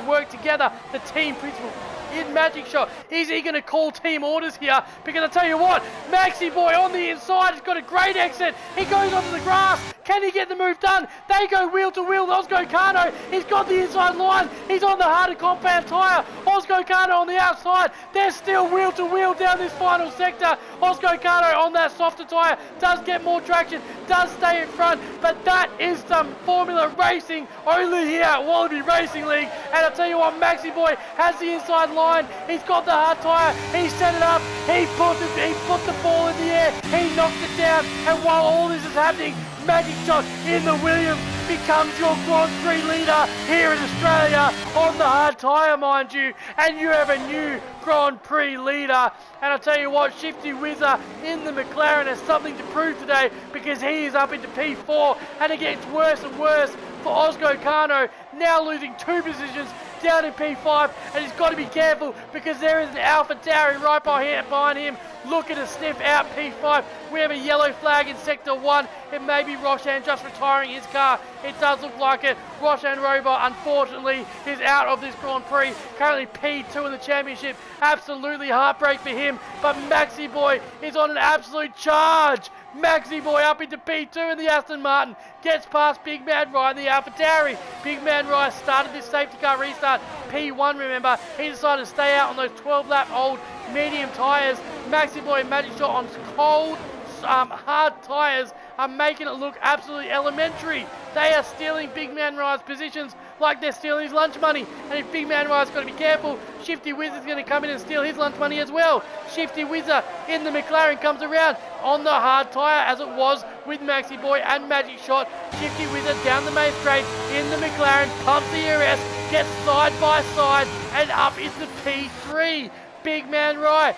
A: work together? The team principal in Magic Shot. Is he going to call team orders here? Because I tell you what, Maxi Boy on the inside has got a great exit. He goes onto the grass. Can he get the move done? They go wheel to wheel. Ozgo Kano, he's got the inside line. He's on the harder compound tyre. Ozgo Kano on the outside. They're still wheel to wheel down this final sector. Ozgo Kano on that softer tyre does get more traction, does stay in front, but that is some Formula racing only here at Wallaby Racing League. And I tell you what, Maxi Boy has the inside line. He's got the hard tyre. He set it up. He put the ball in the air. He knocked it down. And while all this is happening, Magic Shot in the Williams becomes your Grand Prix leader here in Australia on the hard tyre, mind you. And you have a new Grand Prix leader. And I tell you what, Shifty Whizzer in the McLaren has something to prove today, because he is up into P4 and it gets worse and worse for Ozgo Kano, now losing 2 positions down in P5, and he's got to be careful because there is an AlphaTauri right behind him looking to sniff out P5. We have a yellow flag in Sector 1. It may be Roshan just retiring his car. It does look like it. Roshan Robot, unfortunately, is out of this Grand Prix. Currently P2 in the championship. Absolutely heartbreak for him. But Maxi Boy is on an absolute charge. Maxi Boy up into P2 in the Aston Martin. Gets past Big Man Rye in the AlphaTauri. Big Man Rye started this safety car restart. P1, remember. He decided to stay out on those 12-lap old medium tyres. Maxi Boy and Magic Shot on cold, hard tyres are making it look absolutely elementary. They are stealing Big Man Rye's positions like they're stealing his lunch money. And if Big Man Rye's got to be careful, Shifty Wizard's going to come in and steal his lunch money as well. Shifty Wizard in the McLaren comes around on the hard tyre as it was with Maxi Boy and Magic Shot. Shifty Wizard down the main straight in the McLaren, pumps the ERS, gets side by side and up into P3. Big Man Rye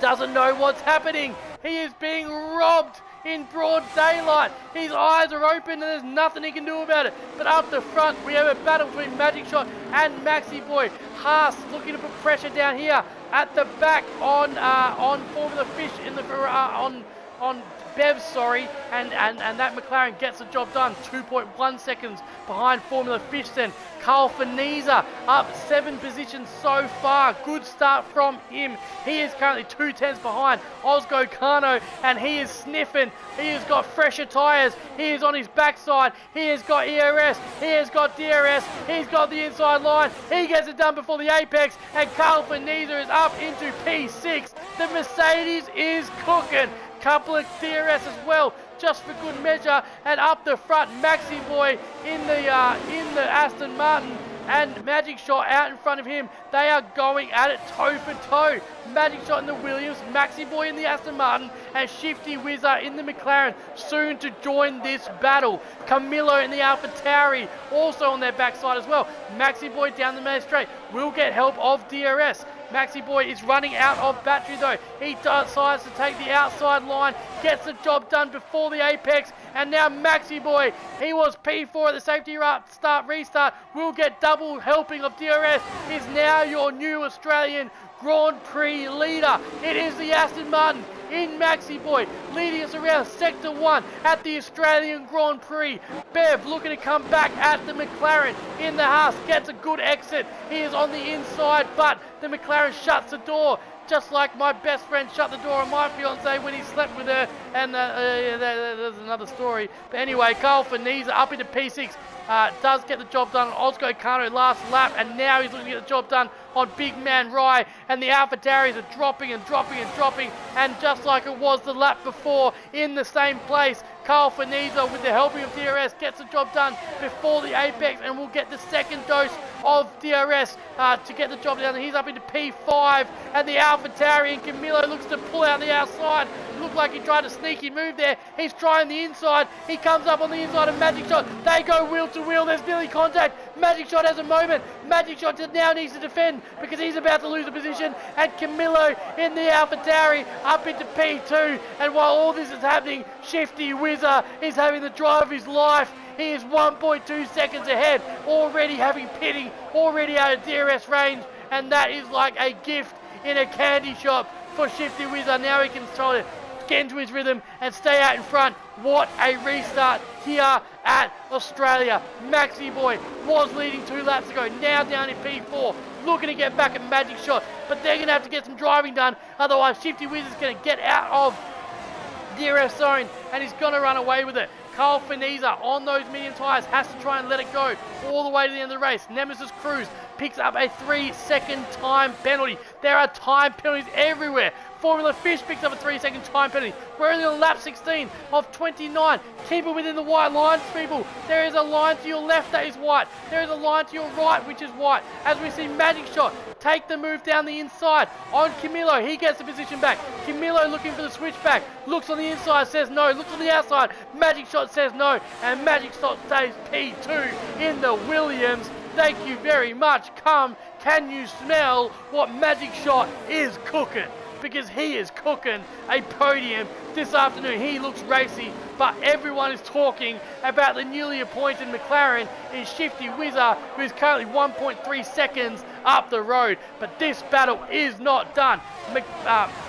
A: doesn't know what's happening. He is being robbed in broad daylight. His eyes are open and there's nothing he can do about it. But up the front, we have a battle between Magic Shot and Maxi Boy. Haas looking to put pressure down here at the back on Formula Fish in the on Bev, sorry, and that McLaren gets the job done. 2.1 seconds behind Formula Fish then. Carl Finisa up 7 positions so far. Good start from him. He is currently 2/10 behind Ozgo Kano, and he is sniffing. He has got fresher tyres. He is on his backside. He has got ERS. He has got DRS. He's got the inside line. He gets it done before the apex, and Carl Finisa is up into P6. The Mercedes is cooking. Couple of DRS as well, just for good measure, and up the front, Maxi Boy in the Aston Martin and Magic Shot out in front of him. They are going at it toe for toe. Magic Shot in the Williams, Maxi Boy in the Aston Martin, and Shifty Wizard in the McLaren, soon to join this battle. Camillo in the AlphaTauri, also on their backside as well. Maxi Boy down the main straight will get help of DRS. Maxi Boy is running out of battery though. He decides to take the outside line, gets the job done before the apex, and now Maxi Boy, he was P4 at the safety restart, will get double helping of DRS, is now your new Australian Grand Prix leader. It is the Aston Martin in Maxi Boy, leading us around Sector 1 at the Australian Grand Prix. Bev looking to come back at the McLaren in the Haas, gets a good exit. He is on the inside, but the McLaren shuts the door, just like my best friend shut the door on my fiance when he slept with her, and there's another story. But anyway, Carl Finisa up into P6, does get the job done on Ozgo Kano last lap, and now he's looking to get the job done on Big Man Rye, and the AlphaTauris are dropping and dropping and dropping, and just like it was the lap before in the same place, Carl Finisa with the helping of DRS gets the job done before the apex and will get the second dose of DRS to get the job done. He's up into P5, and the AlphaTauri and Camillo looks to pull out the outside. Looked like he tried a sneaky move there. He's trying the inside. He comes up on the inside of Magic Shot. They go wheel to wheel. There's nearly contact. Magic Shot has a moment. Magic Shot now needs to defend because he's about to lose a position. And Camillo in the AlphaTauri up into P2. And while all this is happening, Shifty Wizard is having the drive of his life. He is 1.2 seconds ahead, already having pitting, already out of DRS range, and that is like a gift in a candy shop for Shifty Wizard. Now he can try to get into his rhythm and stay out in front. What a restart here at Australia. Maxi Boy was leading 2 laps ago, now down in P4, looking to get back at Magic Shot, but they're going to have to get some driving done, otherwise Shifty Wizard's going to get out of DRS zone and he's going to run away with it. Carl Finisa on those medium tyres has to try and let it go all the way to the end of the race. Nemesis Cruz picks up a 3-second time penalty. There are time penalties everywhere. Formula Fish picks up a 3-second time penalty. We're only on lap 16 of 29. Keep it within the white lines, people. There is a line to your left that is white. There is a line to your right which is white. As we see Magic Shot take the move down the inside on Camillo. He gets the position back. Camillo looking for the switchback. Looks on the inside, says no. Looks on the outside. Magic Shot says no. And Magic Shot stays P2 in the Williams. Thank you very much. Can you smell what Magic Shot is cooking? Because he is cooking a podium this afternoon. He looks racy, but everyone is talking about the newly appointed McLaren in Shifty Wizard, who is currently 1.3 seconds up the road. But this battle is not done.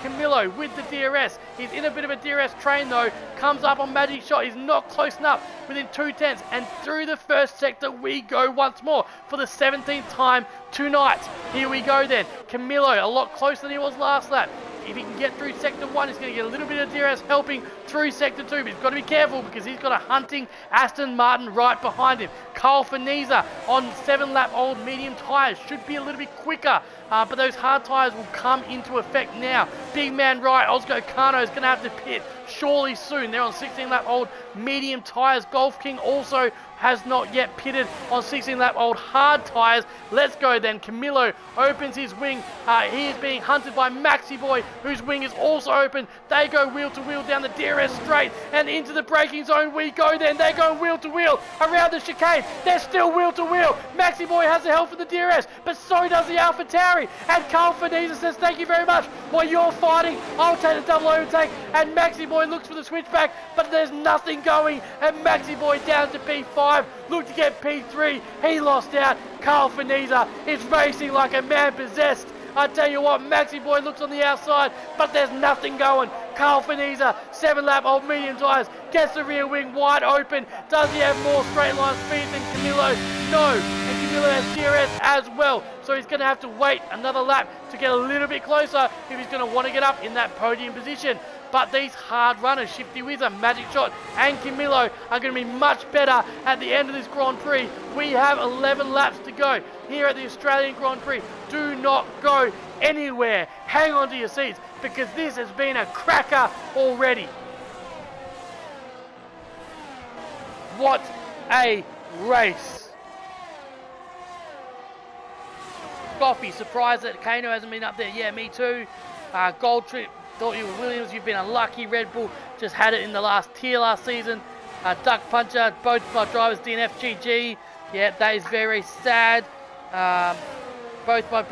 A: Camillo with the DRS. He's in a bit of a DRS train though. Comes up on Magic Shot. He's not close enough, within 2/10. And through the first sector we go once more for the 17th time tonight. Here we go then. Camillo a lot closer than he was last lap. If he can get through Sector 1, he's going to get a little bit of DRS helping through Sector 2. But he's got to be careful because he's got a hunting Aston Martin right behind him. Carl Faniza on 7-lap-old medium tyres should be a little bit quicker. But those hard tyres will come into effect now. Big man right, Ozgo Kano is going to have to pit surely soon. They're on 16-lap-old medium tyres. Golf King also has not yet pitted on 16-lap-old hard tyres. Let's go then. Camilo opens his wing. He is being hunted by Maxi Boy, whose wing is also open. They go wheel to wheel down the DRS straight and into the braking zone we go then. They go wheel to wheel around the chicane. They're still wheel to wheel. Maxi Boy has the help for the DRS, but so does the AlphaTauri. And Carl Faniza says, thank you very much. While you're fighting, I'll take the double overtake. And Maxi Boy looks for the switchback, but there's nothing going. And Maxi Boy down to P5. Look to get P3. He lost out. Carl Faniza is racing like a man possessed. I tell you what, Maxi Boy looks on the outside, but there's nothing going. Carl Faniza, 7-lap-old medium tyres, gets the rear wing wide open. Does he have more straight line speed than Camilo? No, and Camilo has DRS as well. So he's going to have to wait another lap to get a little bit closer if he's going to want to get up in that podium position. But these hard runners, Shifty Wizard, Magic Shot and Camilo, are going to be much better at the end of this Grand Prix. We have 11 laps to go here at the Australian Grand Prix. Do not go anywhere. Hang on to your seats because this has been a cracker already. What a race. Coffee, surprised that Kano hasn't been up there. Yeah, me too. Gold Trip. Thought you were Williams, you've been unlucky. Red Bull just had it in the last tier last season. Duck Puncher, both my drivers DNFGG. Yeah, that is very sad. Both my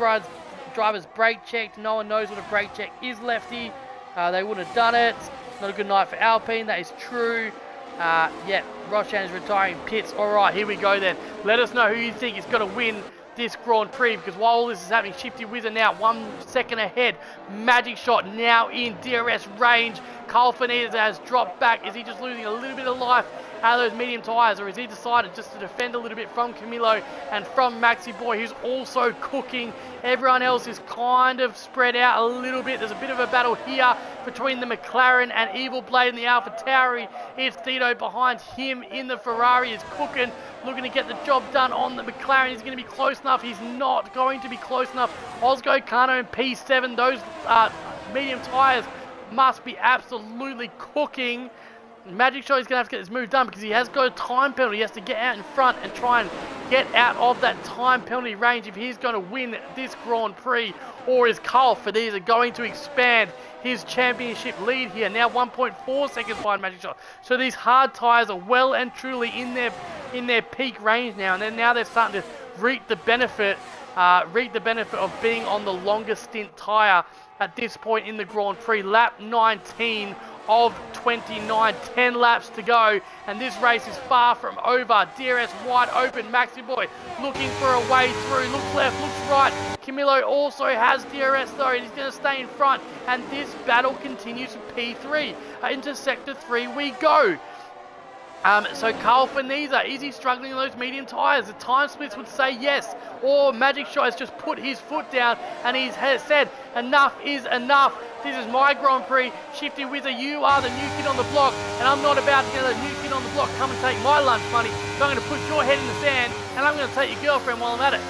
A: drivers brake checked. No one knows what a brake check is, Lefty. They wouldn't have done it. Not a good night for Alpine, that is true. Yeah, Roshan is retiring pits. Alright, here we go then. Let us know who you think is going to win this Grand Prix, because while all this is happening, Shifty Wizard now 1 second ahead. Magic Shot now in DRS range. Carl Faniza has dropped back. Is he just losing a little bit of life out of those medium tyres, or has he decided just to defend a little bit from Camilo and from Maxi Boy, who's also cooking? Everyone else is kind of spread out a little bit. There's a bit of a battle here between the McLaren and Evil Blade and the AlphaTauri. It's Tito behind him in the Ferrari is cooking, looking to get the job done on the McLaren. He's going to be close enough. He's not going to be close enough. Ozgo Kano and P7, those medium tyres must be absolutely cooking. Magic Shot is going to have to get this move done because he has got a time penalty. He has to get out in front and try and get out of that time penalty range if he's going to win this Grand Prix. Or is Carl Faniza going to expand his championship lead here? Now 1.4 seconds behind Magic Shot. So these hard tyres are well and truly in their peak range now. And then now they're starting to reap the benefit of being on the longest stint tyre at this point in the Grand Prix. Lap 19 of 29, 10 laps to go, and this race is far from over. DRS wide open, Maxi Boy looking for a way through, looks left, looks right. Camilo also has DRS though, and he's going to stay in front, and this battle continues to P3. Into Sector 3 we go. So Carl Faniza, is he struggling in those medium tyres? The time splits would say yes. Or Magic Shot has just put his foot down and he has said, enough is enough. This is my Grand Prix. Shifty Wizard, you are the new kid on the block, and I'm not about to get a new kid on the block come and take my lunch money. So I'm going to put your head in the sand, and I'm going to take your girlfriend while I'm at it.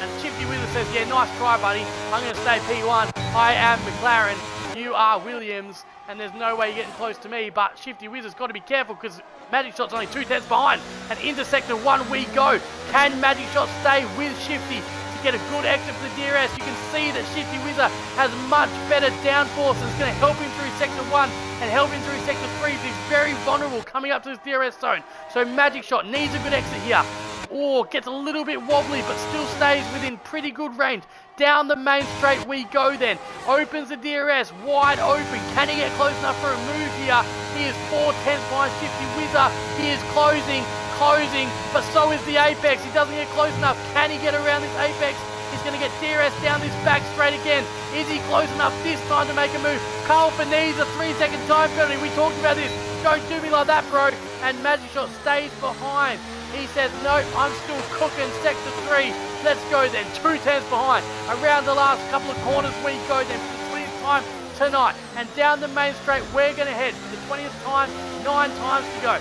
A: And Shifty Wizard says, yeah, nice try, buddy. I'm going to stay P1. I am McLaren. You are Williams, and there's no way you're getting close to me. But Shifty Wizard's got to be careful because Magic Shot's only 2 tenths behind. And into Sector 1 we go. Can Magic Shot stay with Shifty to get a good exit for the DRS? You can see that Shifty Wizard has much better downforce and it's going to help him through Sector 1 and help him through Sector 3. He's very vulnerable coming up to this DRS zone. So Magic Shot needs a good exit here. Or gets a little bit wobbly but still stays within pretty good range. Down the main straight we go then. Opens the DRS wide open. Can he get close enough for a move here? He is 4 tenths behind Shifty Wizard. He is closing, but so is the apex. He doesn't get close enough. Can he get around this apex? He's going to get DRS down this back straight again. Is he close enough this time to make a move? Carl Faniza, 3-second time penalty. We talked about this. Don't do me like that, bro. And Magic Shot stays behind. He says, nope, I'm still cooking Sector 3. Let's go then. 2 tenths behind. Around the last couple of corners we go then. Between time tonight. And down the main straight, we're going to head for the 20th time, 9 times to go.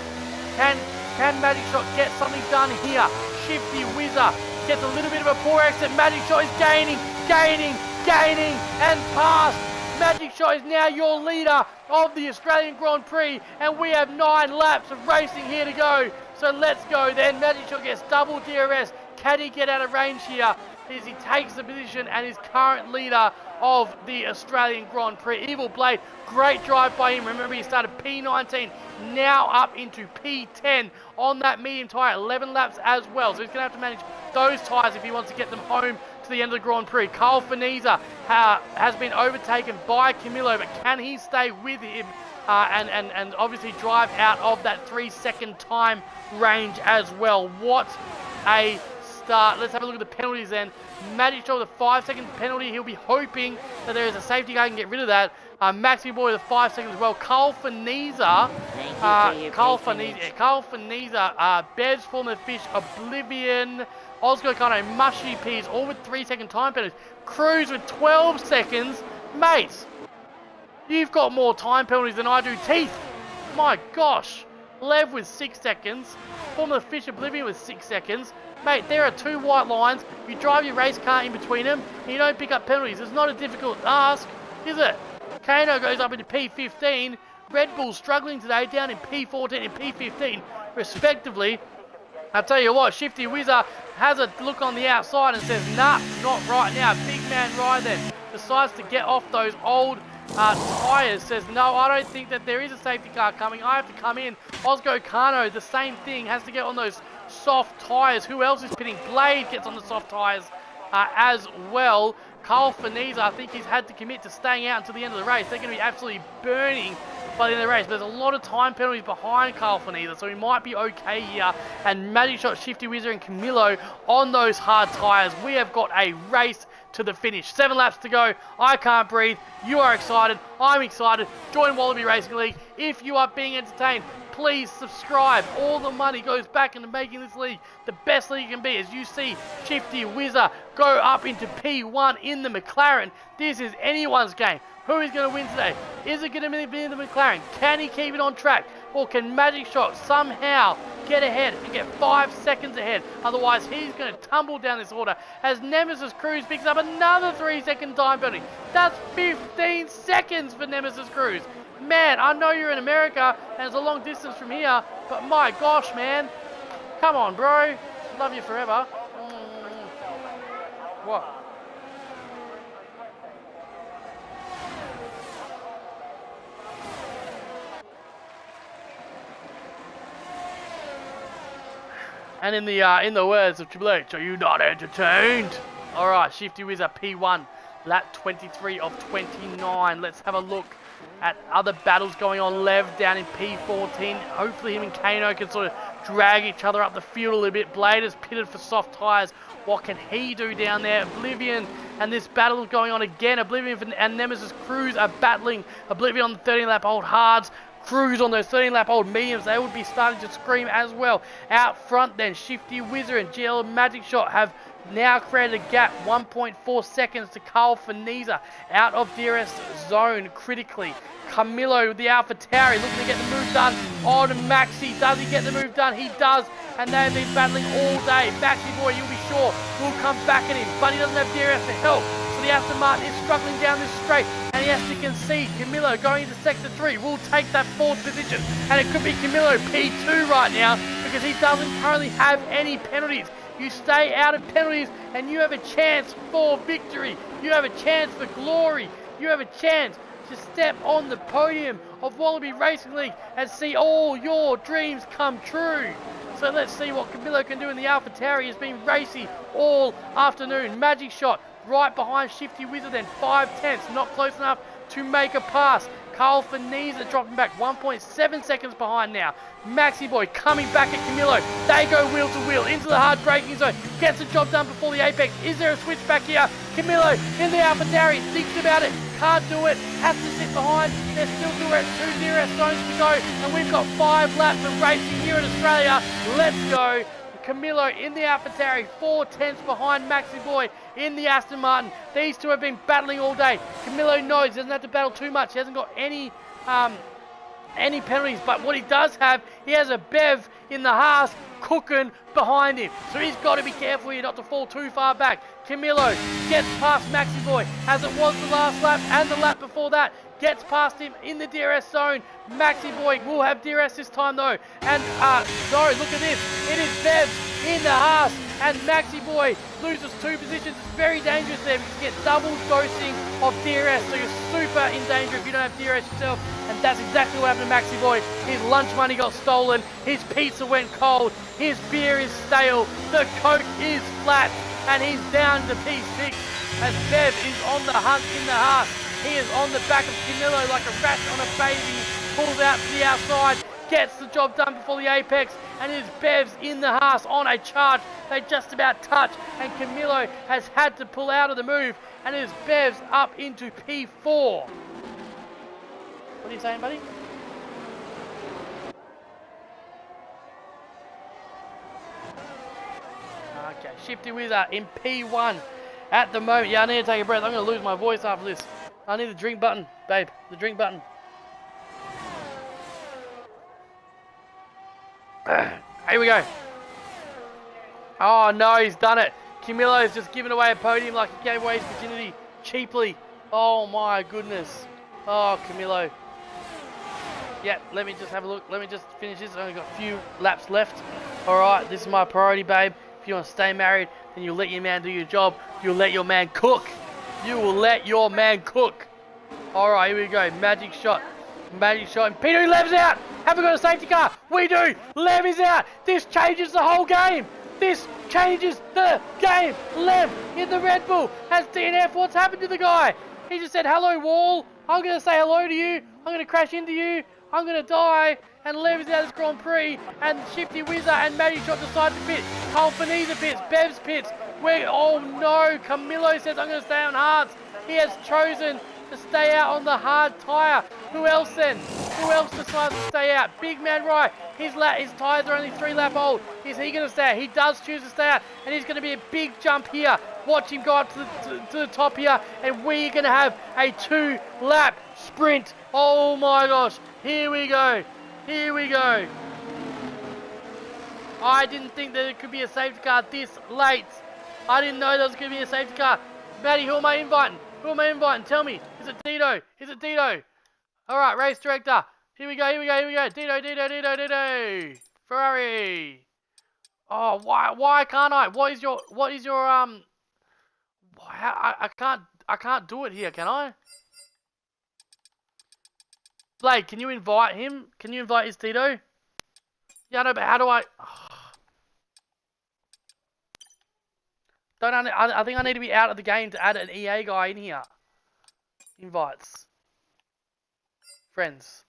A: Can Magic Shot get something done here? Shifty Whizzer gets a little bit of a poor exit. Magic Shot is gaining, and past. Magic Shot is now your leader of the Australian Grand Prix, and we have 9 laps of racing here to go. So let's go then. Magic Shot gets double DRS. Can he get out of range here? As he takes the position and is current leader of the Australian Grand Prix. Evil Blade, great drive by him. Remember, he started P19, now up into P10 on that medium tyre, 11 laps as well. So he's going to have to manage those tyres if he wants to get them home to the end of the Grand Prix. Carl Finisa has been overtaken by Camillo, but can he stay with him and obviously drive out of that 3-second time range as well? What a start. Let's have a look at the penalties then. Magic Shot with a 5-second penalty. He'll be hoping that there is a safety car and get rid of that. Maxi Boy with 5 seconds as well. Carl Finisa, Bev's Former Fish, Oblivion, Oscar Kano, Mushy Peas, all with 3-second time penalties. Cruz with 12 seconds. Mates, you've got more time penalties than I do teeth. My gosh. Lev with 6 seconds. Former Fish, Oblivion with 6 seconds. Mate, there are 2 white lines. You drive your race car in between them, and you don't pick up penalties. It's not a difficult ask, is it? Kano goes up into P15. Red Bull's struggling today, down in P14 and P15, respectively. I'll tell you what, Shifty Whizzer has a look on the outside and says, nah, not right now. Big man ride then. Decides to get off those old tyres. Says, no, I don't think that there is a safety car coming. I have to come in. Osgo Kano, the same thing, has to get on those soft tyres. Who else is pitting? Blade gets on the soft tyres as well. Carl Finisa, I think he's had to commit to staying out until the end of the race. They're going to be absolutely burning by the end of the race. There's a lot of time penalties behind Carl Finisa, so he might be okay here. And Magic Shot, Shifty Whizzer and Camillo on those hard tyres. We have got a race to the finish. 7 laps to go. I can't breathe. You are excited. I'm excited. Join Wallaby Racing League. If you are being entertained, please subscribe. All the money goes back into making this league the best league it can be. As you see Shifty Whizzer go up into P1 in the McLaren. This is anyone's game. Who is going to win today? Is it going to be the McLaren? Can he keep it on track? Or can Magic Shot somehow get ahead and get 5 seconds ahead? Otherwise, he's going to tumble down this order as Nemesis Cruz picks up another 3-second time penalty. That's 15 seconds for Nemesis Cruz. Man, I know you're in America and it's a long distance from here, but my gosh, man. Come on, bro. Love you forever. What? And in the words of Triple H, are you not entertained? All right, Shifty Whizzer P1, lap 23 of 29. Let's have a look at other battles going on. Lev down in P14. Hopefully him and Kano can sort of drag each other up the field a little bit. Blade is pitted for soft tyres. What can he do down there? Oblivion and this battle is going on again. Oblivion and Nemesis Cruz are battling. Oblivion on the 13-lap old hards. Cruz on those 13-lap-old mediums, they would be starting to scream as well. Out front then, Shifty Whizzer and GL Magic Shot have now created a gap, 1.4 seconds to Carl Finisa, out of DRS zone critically. Camillo with the Alpha Tauri looking to get the move done on Maxi. Does he get the move done? He does, and they have been battling all day. Maxi Boy, you'll be sure, will come back at him, but he doesn't have DRS to help. So the Aston Martin is struggling down this straight, and he has to concede. Camillo going into Sector 3 will take that 4th position, and it could be Camillo P2 right now because he doesn't currently have any penalties. You stay out of penalties and you have a chance for victory. You have a chance for glory. You have a chance to step on the podium of Wallaby Racing League and see all your dreams come true. So let's see what Camillo can do in the Alpha Tauri. He's been racy all afternoon. Magic Shot right behind Shifty Whizzer, then 5/10, not close enough to make a pass. Carl Finisa dropping back 1.7 seconds behind now. Maxi Boy coming back at Camillo. They go wheel to wheel into the hard braking zone. Gets the job done before the apex. Is there a switch back here? Camillo in the Alpha Tauri thinks about it. Can't do it. Has to sit behind. There's still 2 DRS zones to go. And we've got 5 laps of racing here in Australia. Let's go. Camilo in the AlphaTauri, 4/10 behind Maxi Boy in the Aston Martin. These two have been battling all day. Camilo knows he doesn't have to battle too much. He hasn't got any penalties, but what he does have, he has a Bev in the Haas cooking behind him. So he's got to be careful here not to fall too far back. Camilo gets past Maxi Boy as it was the last lap and the lap before that. Gets past him in the DRS zone. Maxi Boy will have DRS this time though. And no, look at this. It is Bev in the Haas and Maxi Boy loses 2 positions. It's very dangerous there because you get double dosing of DRS. So you're super in danger if you don't have DRS yourself. And that's exactly what happened to Maxi Boy. His lunch money got stolen. His pizza went cold. His beer is stale. The Coke is flat. And he's down to P6 as Bev is on the hunt in the Haas. He is on the back of Camilo like a rat on a baby. Pulls out to the outside. Gets the job done before the apex. And it is Bev's in the Haas on a charge. They just about touch. And Camilo has had to pull out of the move. And it is Bev's up into P4. What are you saying, buddy? Okay, Shifty Wizard in P1 at the moment. Yeah, I need to take a breath. I'm going to lose my voice after this. I need the drink button, babe. The drink button. Here we go. Oh, no, he's done it. Camilo's just given away a podium like he gave away his virginity cheaply. Oh, my goodness. Oh, Camilo. Yeah, let me just have a look. Let me just finish this. I've only got a few laps left. All right, this is my priority, babe. If you want to stay married, then you'll let your man do your job. You'll let your man cook. You will let your man cook. All right, here we go. Magic shot. Magic shot. And Peter Lev's out. Have we got a safety car? We do. Lev is out. This changes the whole game. This changes the game. Lev in the Red Bull has DNF. What's happened to the guy? He just said, hello, wall. I'm going to say hello to you. I'm going to crash into you. I'm going to die. And Lev is out of this Grand Prix. And Shifty Wizard and Magic Shot decide to pit. Cole Finisa pits. Bev's pits. Oh no. Camilo says, I'm going to stay on hards. He has chosen to stay out on the hard tyre. Who else then? Who else decides to stay out? Big Man Rye. His tyres are only 3 lap old. Is he going to stay out? He does choose to stay out. And he's going to be a big jump here. Watch him go up to the top here. And we're going to have a 2 lap sprint. Oh my gosh. Here we go. Here we go. I didn't think that it could be a safety car this late. I didn't know there was going to be a safety car. Maddie, who am I inviting? Who am I inviting? Tell me. Is it Dito? Is it Dito? All right, race director. Here we go, here we go, here we go. Dito. Ferrari. Oh, why can't I? What is your I can't do it here, can I? Blake, can you invite him? Can you invite his Tito? Yeah, no, but how do I? I think I need to be out of the game to add an EA guy in here. Invites. Friends.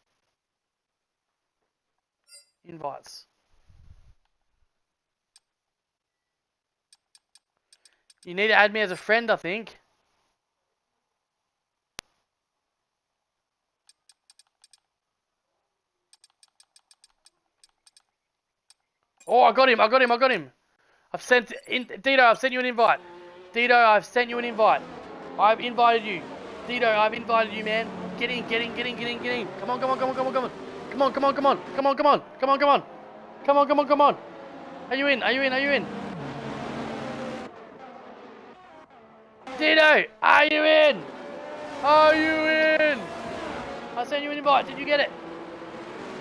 A: Invites. You need to add me as a friend, I think. Oh, I got him. I've sent you an invite. Dito, I've sent you an invite. I've invited you. Dito, I've invited you, man. Get in. Come on. Are you in? Dito, are you in? I sent you an invite. Did you get it?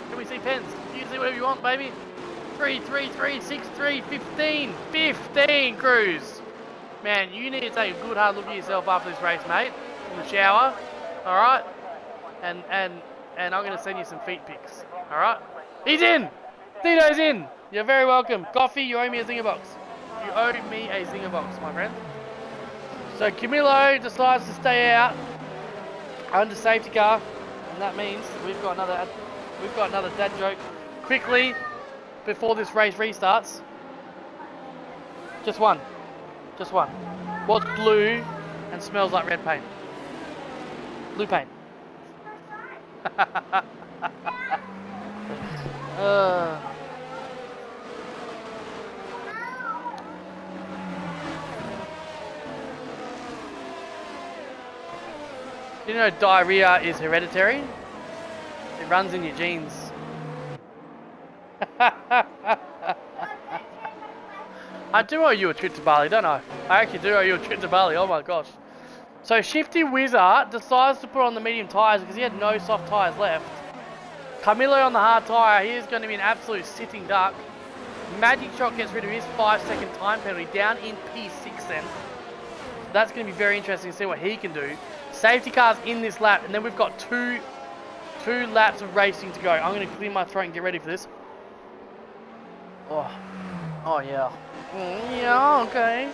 A: Can we see pens? You can see whatever you want, baby. 3, 6, 3, 15. 15, Cruz. Man, you need to take a good hard look at yourself after this race, mate. In the shower. Alright? And I'm going to send you some feet pics. Alright? He's in! Dito's in! You're very welcome. Coffee, you owe me a zinger box. You owe me a zinger box, my friend. So Camilo decides to stay out under safety car. And that means we've got another dad joke quickly before this race restarts. Just one. What's blue and smells like red paint? Blue paint. Do you know diarrhea is hereditary? It runs in your genes. I do owe you a trip to Bali, don't I? I actually do owe you a trip to Bali, oh my gosh. So Shifty Whizzer decides to put on the medium tyres because he had no soft tyres left. Camilo on the hard tyre, he is going to be an absolute sitting duck. Magic Shot gets rid of his 5-second time penalty down in P6 then. That's going to be very interesting to see what he can do. Safety cars in this lap, and then we've got two laps of racing to go. I'm going to clear my throat and get ready for this. Oh yeah. Yeah, okay.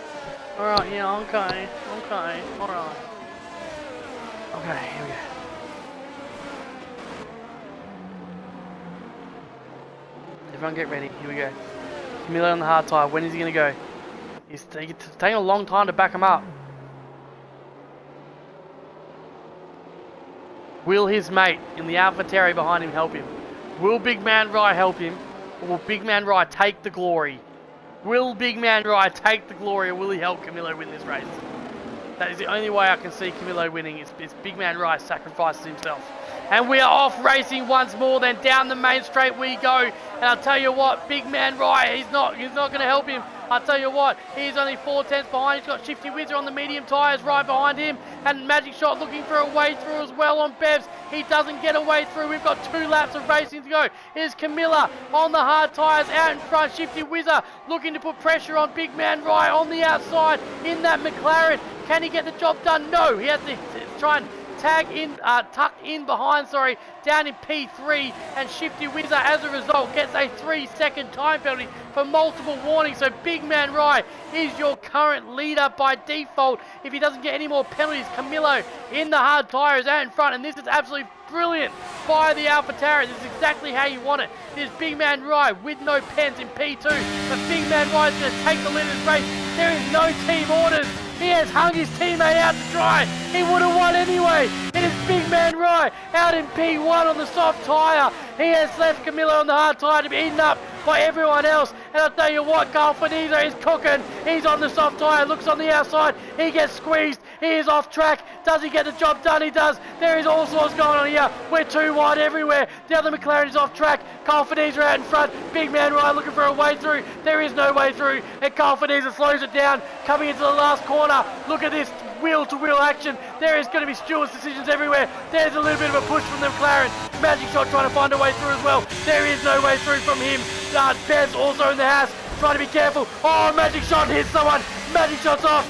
A: Alright, yeah, okay. Okay, alright. Okay, here we go. Everyone get ready, here we go. Camilo on the hard tyre, when is he going to go? He's taking a long time to back him up. Will his mate in the AlphaTauri behind him help him? Will Big Man Rye help him? Or will Big Man Rye take the glory? Will Big Man Rye take the glory, or will he help Camilo win this race? That is the only way I can see Camilo winning, is Big Man Rye sacrifices himself. And we are off racing once more, then down the main straight we go. And I'll tell you what, Big Man Rye, he's not going to help him. I'll tell you what, he's only 4 tenths behind. He's got Shifty Whizzer on the medium tyres right behind him. And Magic Shot looking for a way through as well on Bevs. He doesn't get a way through. We've got 2 laps of racing to go. Here's Camilla on the hard tyres out in front. Shifty Whizzer looking to put pressure on Big Man Rye on the outside in that McLaren. Can he get the job done? No, he has to try and tuck in behind, down in P3, and Shifty Whizzer as a result gets a 3-second time penalty for multiple warnings. So Big Man Rye is your current leader by default if he doesn't get any more penalties. Camilo in the hard tyres out in front, and this is absolutely brilliant by the AlphaTauri. This is exactly how you want it. There's Big Man Rye with no pens in P2, but Big Man Rye is going to take the lead of this race. There is no team orders. He has hung his teammate out to dry. He would have won anyway. It is Big Man Rye out in P1 on the soft tyre. He has left Camilo on the hard tyre to be eaten up by everyone else. And I'll tell you what, Carl Faniza is cooking. He's on the soft tyre, looks on the outside. He gets squeezed. He is off track. Does he get the job done? He does. There is all sorts going on here. We're too wide everywhere. The other McLaren is off track. Carl Faniza out in front. Big Man Rye looking for a way through. There is no way through. And Carl Faniza slows it down. Coming into the last corner. Look at this wheel-to-wheel action. There is going to be Stewart's decisions everywhere. There's a little bit of a push from the McLaren. Magic Shot trying to find a way through as well. There is no way through from him. Bev's also in the house. Trying to be careful. Oh, Magic Shot hits someone. Magic Shot's off.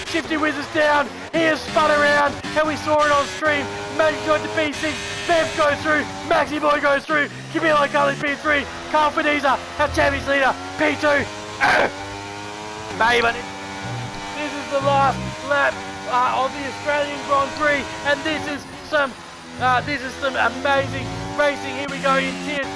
A: Shifty Whizzer's down. He has spun around, and we saw it on stream. Magic Shot to P6. Bev goes through. Maxi Boy goes through. Camilo Cully P3. Carl Faniza, our champions leader, P2. Maybe. This is the last lap of the Australian Grand Prix, and this is some amazing racing. Here we go in Tier 2.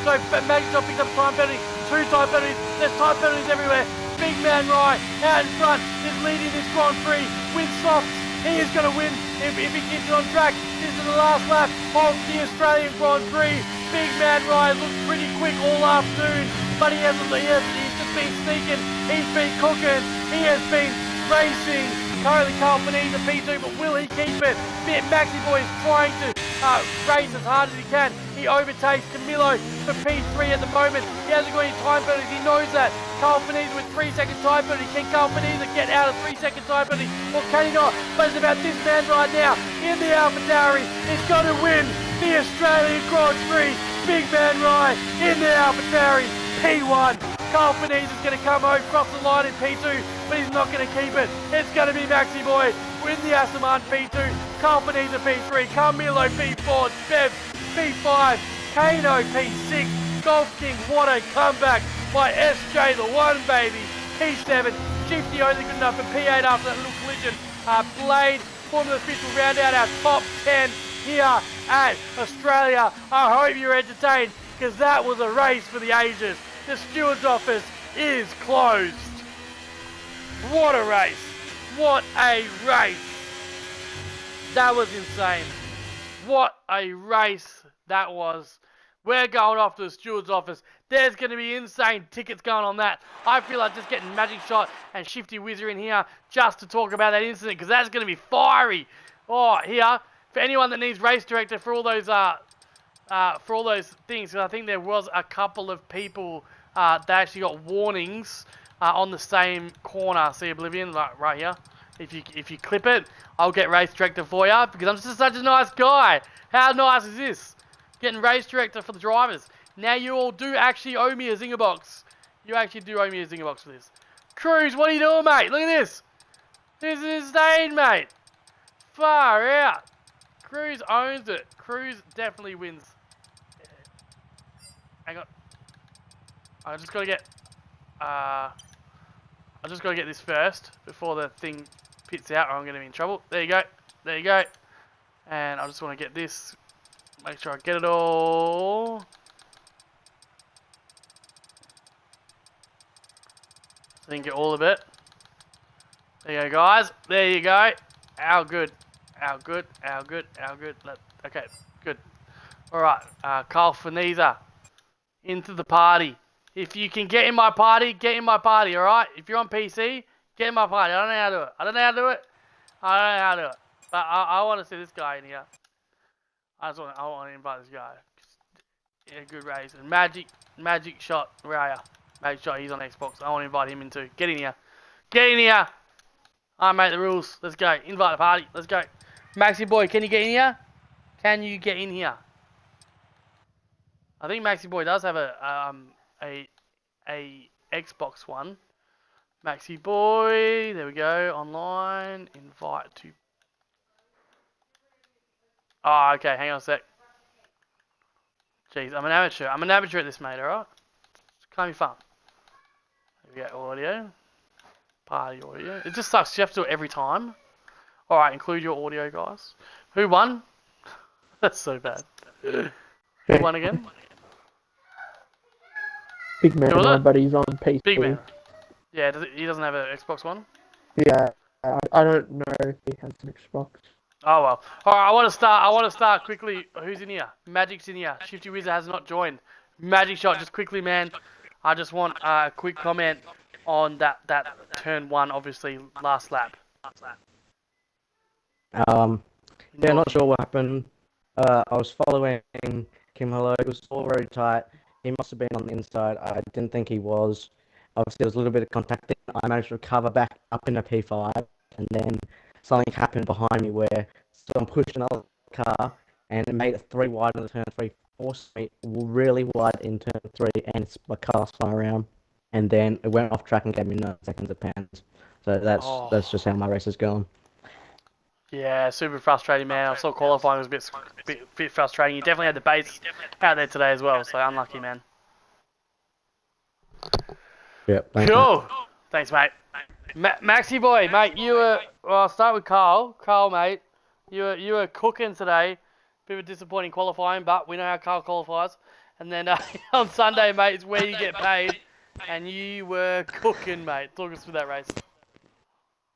A: So Magic Shot picks up a time penalty, 2 time penalties. There's time penalties everywhere. Big Man Rye out in front is leading this Grand Prix with softs. He is going to win if he keeps it on track. This is the last lap of the Australian Grand Prix. Big Man Rye looks pretty quick all afternoon, but he's just been sneaking. He's been cooking. He has been racing. Currently Carl Faniza P2, but will he keep it? Maxi Boy is trying to race as hard as he can. He overtakes Camilo for P3 at the moment. He hasn't got any time penalties. He knows that. Carl Faniza with 3-second time penalty. Can Carl Faniza get out of 3-second time penalty? Or can he not? But it's about this man right now in the AlphaTauri. He's going to win the Australian Grand Prix. Big Man Rye in the AlphaTauri P1. Carl Faniza is going to come over, cross the line in P2, but he's not going to keep it. It's going to be Maxi Boy in the Asaman P2, Carl Faniza P3, Carmelo P4, Bev P5, Kano P6, Golf King, what a comeback by SJ the One, baby. P7, Shifty only good enough for P8 after that little collision. Blade, Formula Official round out our top 10 here at Australia. I hope you're entertained, because that was a race for the ages. The steward's office is closed. What a race. What a race. That was insane. What a race that was. We're going off to the steward's office. There's going to be insane tickets going on that. I feel like just getting Magic Shot and Shifty Whizzer in here just to talk about that incident, because that's going to be fiery. Oh, here, For anyone that needs race director for all those things, 'cause I think there was a couple of people that actually got warnings on the same corner. See Oblivion, right here. If you clip it, I'll get race director for you because I'm just such a nice guy. How nice is this? Getting race director for the drivers. Now you all do actually owe me a zinger box. You actually do owe me a zinger box for this. Cruz, what are you doing, mate? Look at this. This is insane, mate. Far out. Cruz owns it. Cruz definitely wins. Hang on. I just gotta get this first before the thing pits out or I'm gonna be in trouble. There you go. There you go. And I just wanna get this. Make sure I get it all. I think get all of it. There you go, guys. There you go. How good. How good. How good. How good. Okay, good. Alright, Carl Fineza. Into the party. If you can get in my party, get in my party, alright? If you're on PC, get in my party. I don't know how to do it. I don't know how to do it. I don't know how to do it. But I want to see this guy in here. I want to invite this guy. Yeah, good race. And Magic Shot, where are ya? Magic Shot, he's on Xbox. I want to invite him in too. Get in here. Get in here. I make the rules. Let's go. Invite the party. Let's go. Maxi Boy, can you get in here? Can you get in here? I think Maxi Boy does have a Xbox One. Maxi Boy, there we go. Online, invite to. Oh, okay. Hang on a sec. Jeez, I'm an amateur. I'm an amateur at this, mate. All right. It's can't be fun. There we go. Audio. Party audio. It just sucks. You have to do it every time. All right. Include your audio, guys. Who won? That's so bad. Who won again?
B: Big man, but he's on PC.
A: Big man. Yeah, he doesn't have an Xbox One?
B: Yeah, I don't know if he has an Xbox.
A: Oh well. Alright, I want to start quickly. Who's in here? Magic's in here. Shifty Wizard has not joined. Magic Shot, just quickly, man. I just want a quick comment on that turn one, obviously, last lap.
B: Yeah, not sure what happened. I was following Kim Hello. It was all very tight. He must have been on the inside. I didn't think he was. Obviously, there was a little bit of contact. I managed to recover back up in a P5, and then something happened behind me where someone pushed another car, and it made it 3 wide in the turn 3, forced me really wide in turn 3, and my car spun around, and then it went off track and gave me 9 seconds of pants. So that's just how my race is going.
A: Yeah, super frustrating, man. I saw qualifying was a bit frustrating. You definitely had the base out there today as well, so unlucky, man.
B: Yep.
A: Cool. Mate. Thanks, mate. Maxi boy, mate, well, I'll start with Carl. Carl, mate, you were cooking today. Bit of a disappointing qualifying, but we know how Carl qualifies. And then on Sunday, mate, is where you get paid. And you were cooking, mate. Talk us through that race.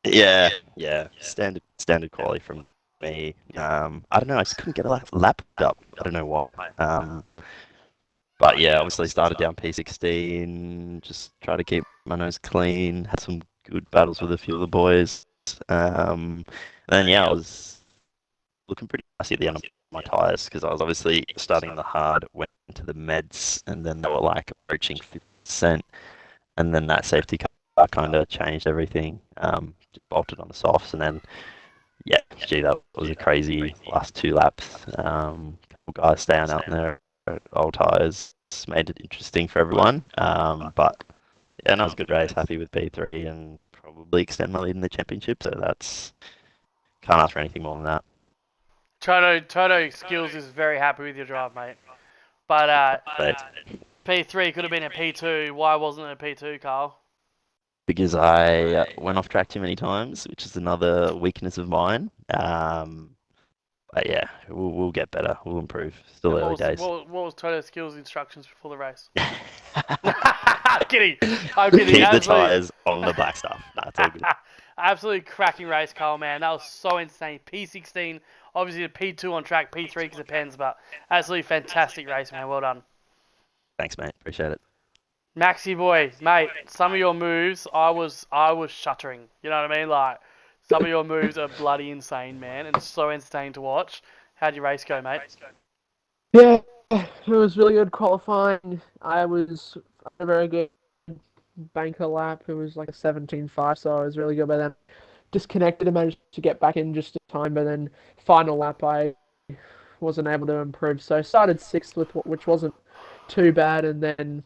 C: Yeah. Standard quality from me. I don't know, I just couldn't get a lap up. I don't know why. But yeah, obviously started down P16, just try to keep my nose clean, had some good battles with a few of the boys. Then yeah, I was looking pretty messy at the end of my tyres because I was obviously starting on the hard, went into the meds, and then they were like approaching 50%, and then that safety car kind of changed everything. Just bolted on the softs, and then yeah, gee, that was a crazy last 2 laps. Couple guys staying out in their old tyres made it interesting for everyone. But yeah, no, it was a good race. Happy with P3 and probably extend my lead in the championship. So that's can't ask for anything more than that.
A: Toto Skills is very happy with your drive, mate. But P3 could have been a P2. Why wasn't it a P2, Carl?
C: Because I went off track too many times, which is another weakness of mine. But yeah, we'll get better. We'll improve. Still early days.
A: What was Toto Skills' instructions before the race? I'm kidding.
C: Keep the tyres on the black stuff. Nah, it's all good.
A: Absolutely cracking race, Carl, man. That was so insane. P16, obviously a P2 on track, P3 because it depends, but absolutely fantastic race, man. Well done.
C: Thanks, mate. Appreciate it.
A: Maxi boy, mate, some of your moves, I was shuddering. You know what I mean? Like, Some of your moves are bloody insane, man, and so entertaining to watch. How'd your race go, mate?
D: Yeah, it was really good qualifying. I was a very good banker lap. It was like a 17.5, so I was really good. But then disconnected and managed to get back in just in time. But then final lap, I wasn't able to improve. So I started sixth, which wasn't too bad. And then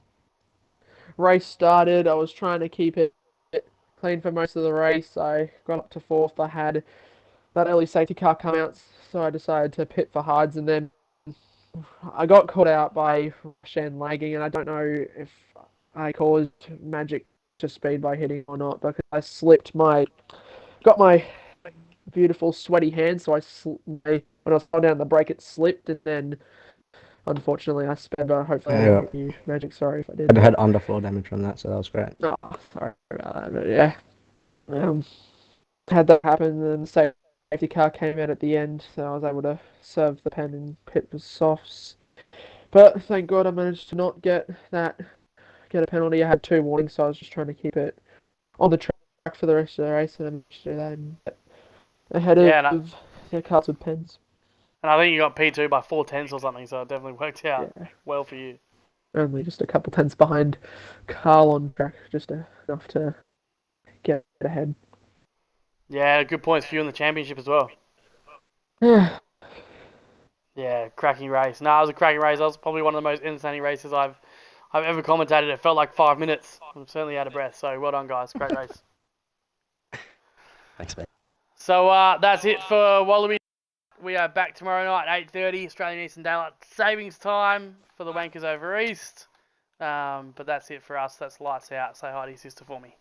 D: race started. I was trying to keep it clean for most of the race. I got up to fourth. I had that early safety car come out, so I decided to pit for hards. And then I got caught out by Shan lagging, and I don't know if I caused magic to speed by hitting or not, because I got my beautiful sweaty hand, so when I was down the brake, it slipped, and then unfortunately I sped, but hopefully I didn't hit you, Magic. Sorry if I did.
B: I had underfloor damage from that, so that was great.
D: Oh, sorry about that, but yeah. Had that happen, and the safety car came out at the end, so I was able to serve the pen and pit with softs. But thank God I managed to not get a penalty. I had 2 warnings, so I was just trying to keep it on the track for the rest of the race, and I managed to do that and get ahead of the cars with pens.
A: And I think you got P2 by 4 tenths or something, so it definitely worked out well for you.
D: Only just a couple tenths behind Carl on track, just enough to get ahead.
A: Yeah, good points for you in the championship as well.
D: Yeah.
A: Yeah, cracking race. No, it was a cracking race. That was probably one of the most entertaining races I've ever commentated. It felt like 5 minutes. I'm certainly out of breath. So well done, guys. Great race.
C: Thanks, mate.
A: So that's it for Wallaby. We are back tomorrow night, 8:30 Australian Eastern Daylight Savings Time for the Wankers over East. But that's it for us. That's lights out. Say hi to your sister for me.